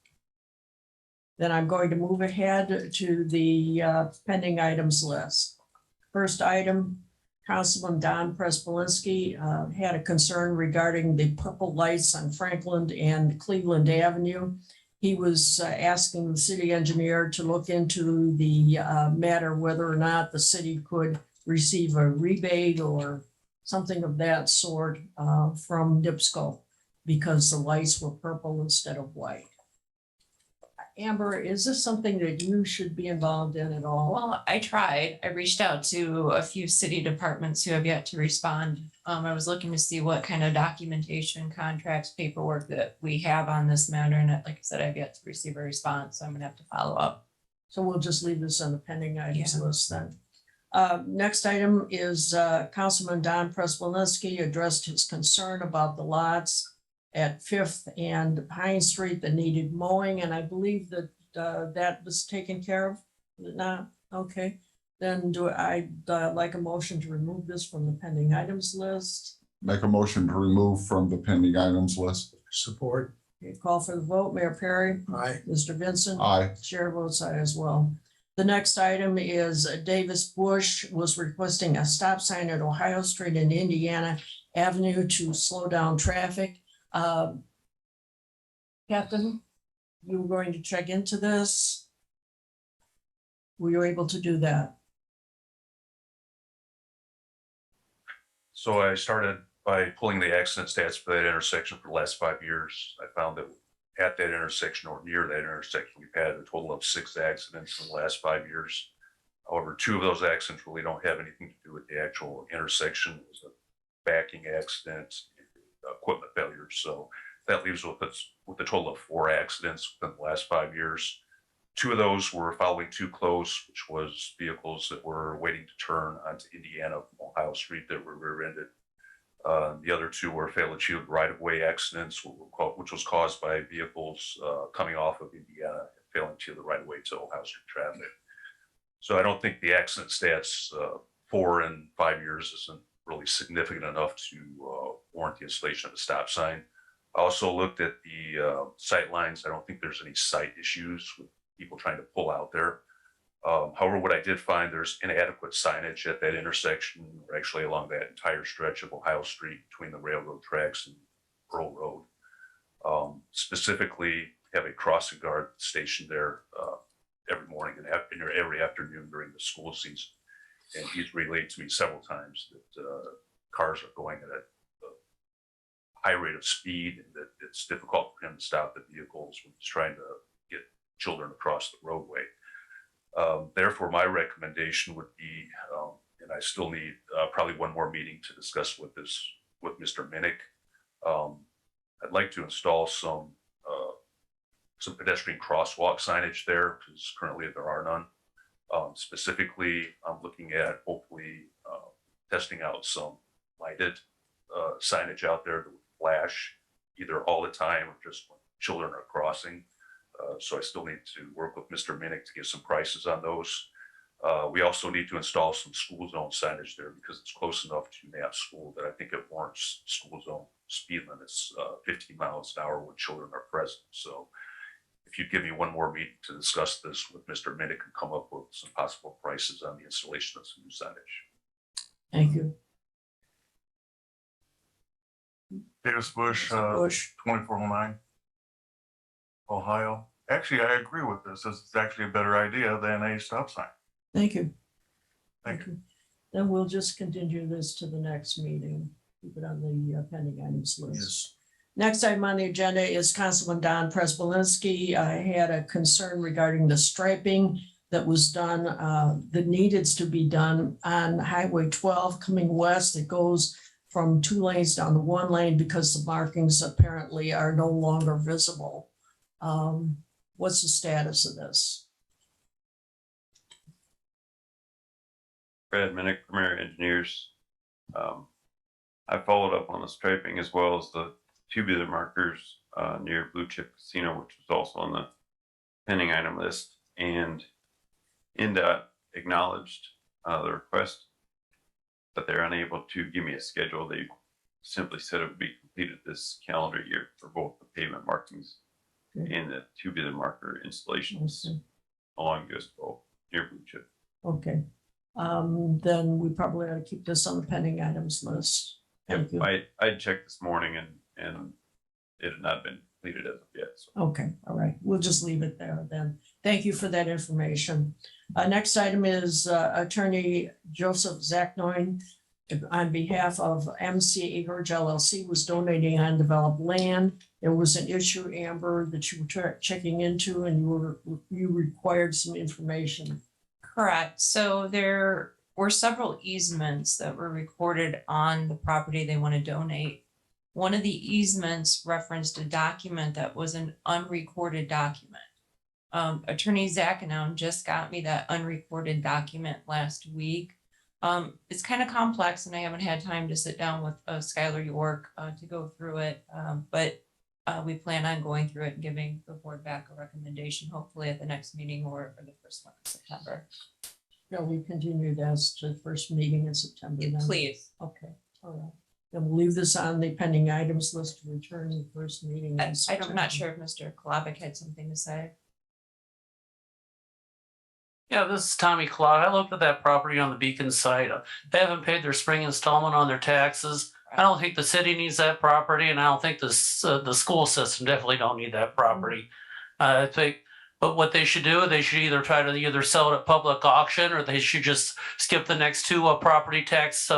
B: Then I'm going to move ahead to the pending items list. First item, Councilman Don Prespolinski had a concern regarding the purple lights on Franklin and Cleveland Avenue. He was asking the city engineer to look into the matter, whether or not the city could receive a rebate or something of that sort from NIPSCO because the lights were purple instead of white. Amber, is this something that you should be involved in at all?
G: Well, I tried. I reached out to a few city departments who have yet to respond. I was looking to see what kind of documentation, contracts, paperwork that we have on this matter. And like I said, I've yet to receive a response. So I'm gonna have to follow up.
B: So we'll just leave this on the pending items list then. Next item is Councilman Don Prespolinski addressed his concern about the lots at Fifth and Pine Street that needed mowing, and I believe that that was taken care of. Is it not? Okay, then I'd like a motion to remove this from the pending items list.
D: Make a motion to remove from the pending items list.
C: Support.
B: Okay, call for the vote. Mayor Perry.
C: Aye.
B: Mr. Vincent.
D: Aye.
B: Chair votes aye as well. The next item is Davis Bush was requesting a stop sign at Ohio Street and Indiana Avenue to slow down traffic. Captain, you were going to check into this. Were you able to do that?
F: So I started by pulling the accident stats for that intersection for the last 5 years, I found that at that intersection or near that intersection, we've had a total of 6 accidents in the last 5 years. However, 2 of those accidents really don't have anything to do with the actual intersection. It was a backing accident, equipment failure. So that leaves with us with a total of 4 accidents within the last 5 years. 2 of those were following too close, which was vehicles that were waiting to turn onto Indiana from Ohio Street that were rear-ended. The other 2 were fatal shield right-of-way accidents, which was caused by vehicles coming off of Indiana and failing to the right-of-way to Ohio Street traffic. So I don't think the accident stats 4 and 5 years isn't really significant enough to warrant the installation of a stop sign. I also looked at the sight lines. I don't think there's any sight issues with people trying to pull out there. However, what I did find, there's inadequate signage at that intersection, or actually along that entire stretch of Ohio Street between the railroad tracks and Pearl Road. Specifically, have a crossing guard stationed there every morning and every afternoon during the school season. And he's relayed to me several times that cars are going at a high rate of speed and that it's difficult for him to stop the vehicles when he's trying to get children across the roadway. Therefore, my recommendation would be, and I still need probably one more meeting to discuss with Mr. Minnick. I'd like to install some pedestrian crosswalk signage there because currently there are none. Specifically, I'm looking at hopefully testing out some lighted signage out there that would flash either all the time or just when children are crossing. So I still need to work with Mr. Minnick to get some prices on those. We also need to install some school zone signage there because it's close enough to Knapp School that I think it warrants school zone speed limits 15 miles an hour when children are present. So if you'd give me one more meeting to discuss this with Mr. Minnick and come up with some possible prices on the installation of some new signage.
B: Thank you.
L: Davis Bush,
B: Bush.
L: 2409, Ohio. Actually, I agree with this. This is actually a better idea than a stop sign.
B: Thank you.
L: Thank you.
B: Then we'll just continue this to the next meeting. Keep it on the pending items list.
C: Yes.
B: Next item on the agenda is Councilman Don Prespolinski. I had a concern regarding the striping that was done, that needed to be done on Highway 12 coming west. It goes from 2 lanes down to 1 lane because the markings apparently are no longer visible. What's the status of this?
I: Brad Minnick, Premier Engineers. I followed up on the striping as well as the tubular markers near Blue Chip Casino, which was also on the pending item list. And NDOT acknowledged the request, but they're unable to give me a schedule. They simply said it would be completed this calendar year for both the pavement markings and the tubular marker installations along US 12 near Blue Chip.
B: Okay. Then we probably ought to keep this on the pending items list. Thank you.
I: I checked this morning and it had not been completed as of yet. So.
B: Okay, all right. We'll just leave it there then. Thank you for that information. Next item is Attorney Joseph Zachnoin on behalf of MC Acreage LLC was donating undeveloped land. There was an issue, Amber, that you were checking into and you required some information.
G: Correct. So there were several easements that were recorded on the property they want to donate. One of the easements referenced a document that was an unrecorded document. Attorney Zachnoun just got me that unrecorded document last week. It's kind of complex and I haven't had time to sit down with Skylar York to go through it. But we plan on going through it and giving the board back a recommendation, hopefully at the next meeting or the first one in September.
B: Yeah, we continued as to the first meeting in September. Then.
G: Please.
B: Okay, all right. Then we'll leave this on the pending items list to return to the first meeting.
G: I'm not sure if Mr. Klavik had something to say.
H: Yeah, this is Tommy Clark. I looked at that property on the Beacon site. They haven't paid their spring installment on their taxes. I don't think the city needs that property, and I don't think the school system definitely don't need that property. I think But what they should do, they should either try to either sell it at public auction, or they should just skip the next two property tax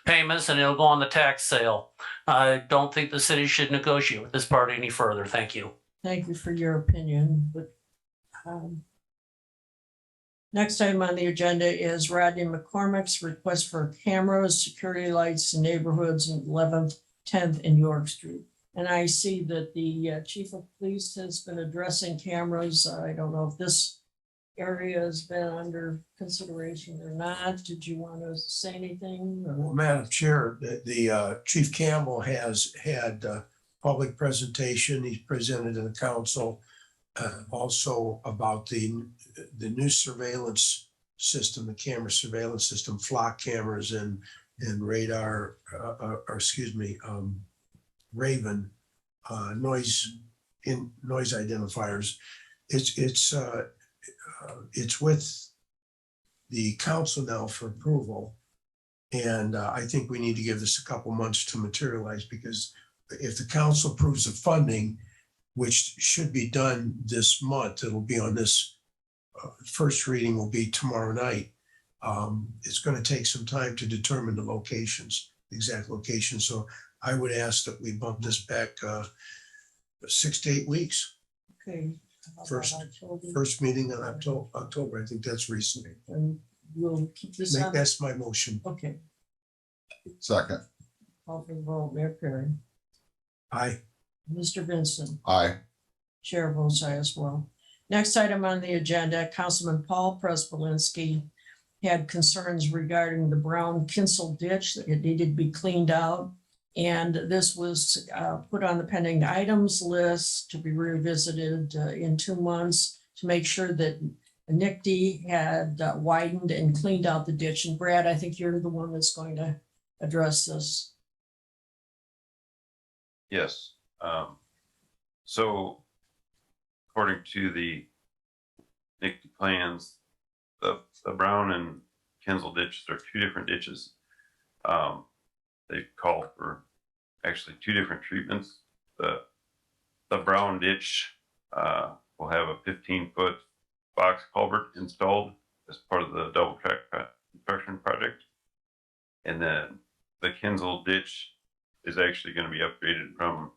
H: payments, and it'll go on the tax sale. I don't think the city should negotiate with this party any further. Thank you.
B: Thank you for your opinion, but next item on the agenda is Rodney McCormick's request for cameras, security lights in neighborhoods in 11th, 10th and York Street. And I see that the chief of police has been addressing cameras. I don't know if this area has been under consideration or not. Did you want to say anything?
C: Well, Madam Chair, the Chief Campbell has had public presentation. He's presented to the council also about the new surveillance system, the camera surveillance system, flock cameras and radar, Raven noise identifiers. It's with the council now for approval. And I think we need to give this a couple months to materialize, because if the council approves the funding, which should be done this month, it'll be on this first reading will be tomorrow night. It's going to take some time to determine the locations, the exact locations. So I would ask that we bump this back 6 to 8 weeks.
B: Okay.
C: First meeting in October. I think that's recent.
B: And we'll keep this on.
C: That's my motion.
B: Okay.
D: Second.
B: Call for the vote. Mayor Perry.
C: Aye.
B: Mr. Vincent.
D: Aye.
B: Chair votes aye as well. Next item on the agenda, Councilman Paul Prespolinski had concerns regarding the Brown Kinsel ditch that it needed to be cleaned out. And this was put on the pending items list to be revisited in 2 months to make sure that NICD had widened and cleaned out the ditch. And Brad, I think you're the one that's going to address this.
I: Yes. So according to the NICD plans, the Brown and Kinsel ditches are 2 different ditches. They call for actually 2 different treatments. The Brown ditch will have a 15-foot box culvert installed as part of the double track construction project. And then the Kinsel ditch is actually going to be upgraded from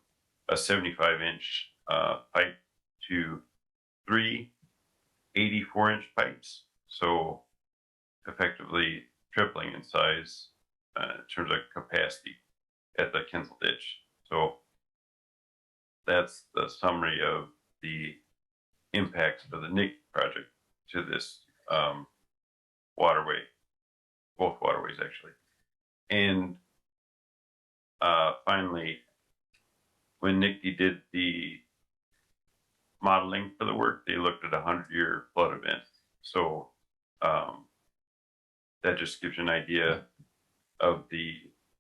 I: a 75-inch pipe to 3 84-inch pipes. So effectively tripling in size in terms of capacity at the Kinsel ditch. So that's the summary of the impacts of the NIC project to this waterway, both waterways actually. And finally, when NICD did the modeling for the work, they looked at a 100-year flood event. So that just gives you an idea of the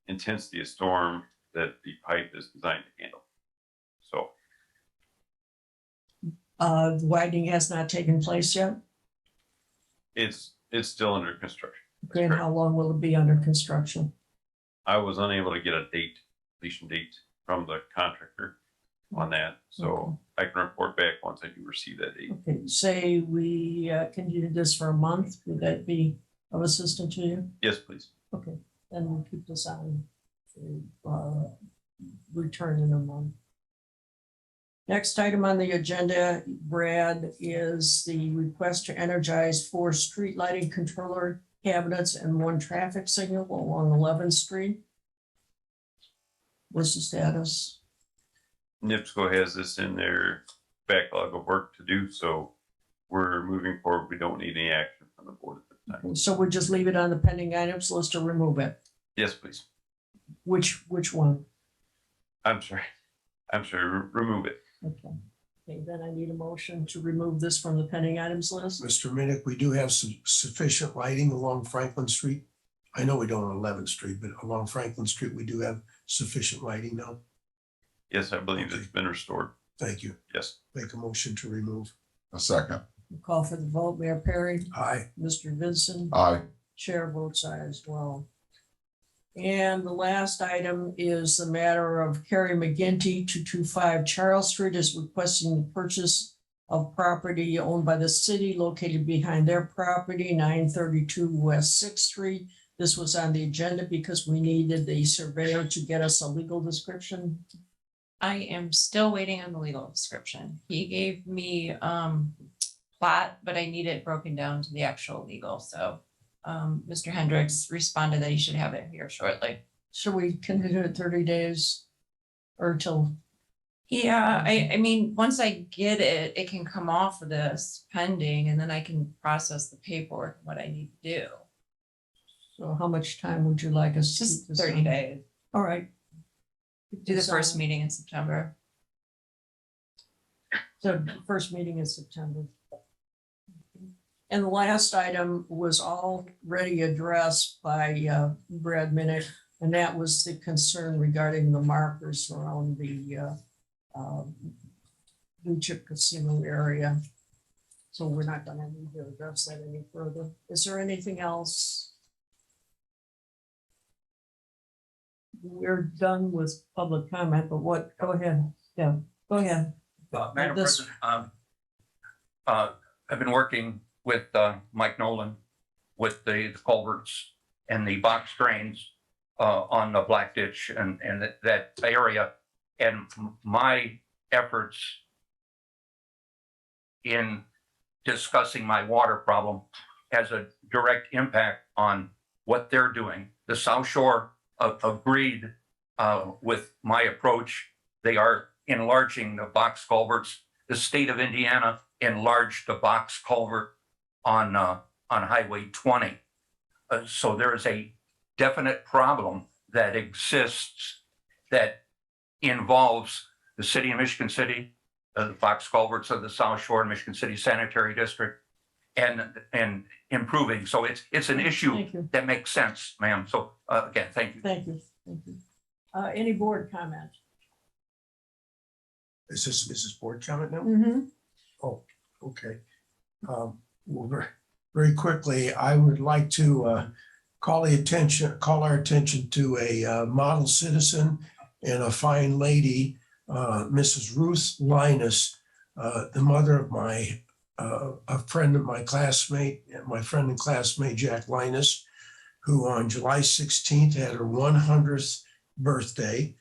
I: intensity of storm that the pipe is designed to handle. So
B: The widening has not taken place yet.
I: it's still under construction.
B: Okay, and how long will it be under construction?
I: I was unable to get a completion date from the contractor on that. So I can report back once I do receive that date.
B: Okay, say we continue this for a month, would that be of assistance to you?
I: Yes, please.
B: Okay, then we'll keep this on, return in a month. Next item on the agenda, Brad, is the request to energize 4 street lighting controller cabinets and 1 traffic signal along 11th Street. What's the status?
I: NIPSCO has this in their backlog of work to do, so we're moving forward. We don't need any action from the board at this time.
B: So we'll just leave it on the pending items list or remove it?
I: Yes, please.
B: Which one?
I: I'm sorry. Remove it.
B: Okay. Okay, then I need a motion to remove this from the pending items list.
C: Mr. Minnick, we do have some sufficient lighting along Franklin Street. I know we don't on 11th Street, but along Franklin Street, we do have sufficient lighting now.
I: Yes, I believe it's been restored.
C: Thank you.
I: Yes.
C: Make a motion to remove.
D: A second.
B: Call for the vote. Mayor Perry.
C: Aye.
B: Mr. Vincent.
D: Aye.
B: Chair votes aye as well. And the last item is the matter of Carrie McGinty, 225 Charles Street, is requesting the purchase of property owned by the city located behind their property, 932 West Sixth Street. This was on the agenda because we needed the surveyor to get us a legal description.
G: I am still waiting on the legal description. He gave me plat, but I need it broken down to the actual legal, so Mr. Hendricks responded that he should have it here shortly.
B: Should we continue it 30 days or till?
G: Yeah, I mean, once I get it, it can come off of this pending and then I can process the paperwork, and what I need to do.
B: So how much time would you like us? to
G: Just
B: keep this
G: 30
B: on?
G: days.
B: All right.
G: Do the first meeting in September.
B: So first meeting in September. And the last item was already addressed by Brad Minnick, and that was the concern regarding the markers around the Blue Chip Casino area. So we're not gonna need to address that any further. Is there anything else? We're done with public comment, but what, go ahead, yeah, go ahead.
U: Madam
B: This-
U: President, I've been working with Mike Nolan with the culverts and the box drains on the Black Ditch and that area. And my efforts in discussing my water problem has a direct impact on what they're doing. The South Shore agreed with my approach. They are enlarging the box culverts. The state of Indiana enlarged the box culvert on Highway 20. So there is a definite problem that exists that involves the city of Michigan City, the box culverts of the South Shore and Michigan City Sanitary District, and improving. So it's an issue that makes sense, ma'am. So again, thank you.
B: Thank you, thank you. Any board comment?
C: Is this board comment now?
B: Mm-hmm.
C: Oh, okay. Well, very quickly, I would like to call our attention to a model citizen and a fine lady, Mrs. Ruth Linus, the mother of a friend of my classmate, my friend and classmate, Jack Linus, who on July 16th had her 100th birthday.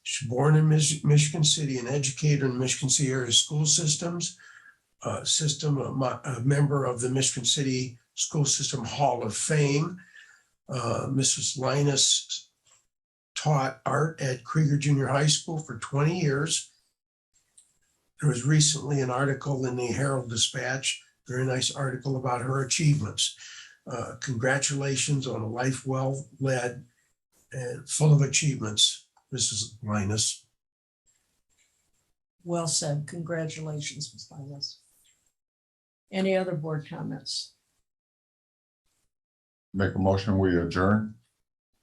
C: She's born in Michigan City, an educator in Michigan City area school systems, a member of the Michigan City School System Hall of Fame. Mrs. Linus taught art at Krieger Junior High School for 20 years. There was recently an article in the Herald Dispatch, very nice article about her achievements. Congratulations on a life well led and full of achievements, Mrs. Linus.
B: Well said. Congratulations, Ms. Linus. Any other board comments?
D: Make a motion, we adjourn.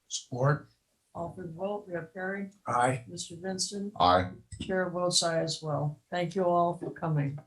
C: Support.
B: All for the vote, we have Perry,
C: Aye.
B: Mr. Vincent,
D: Aye.
B: Chair votes aye as well. Thank you all for coming.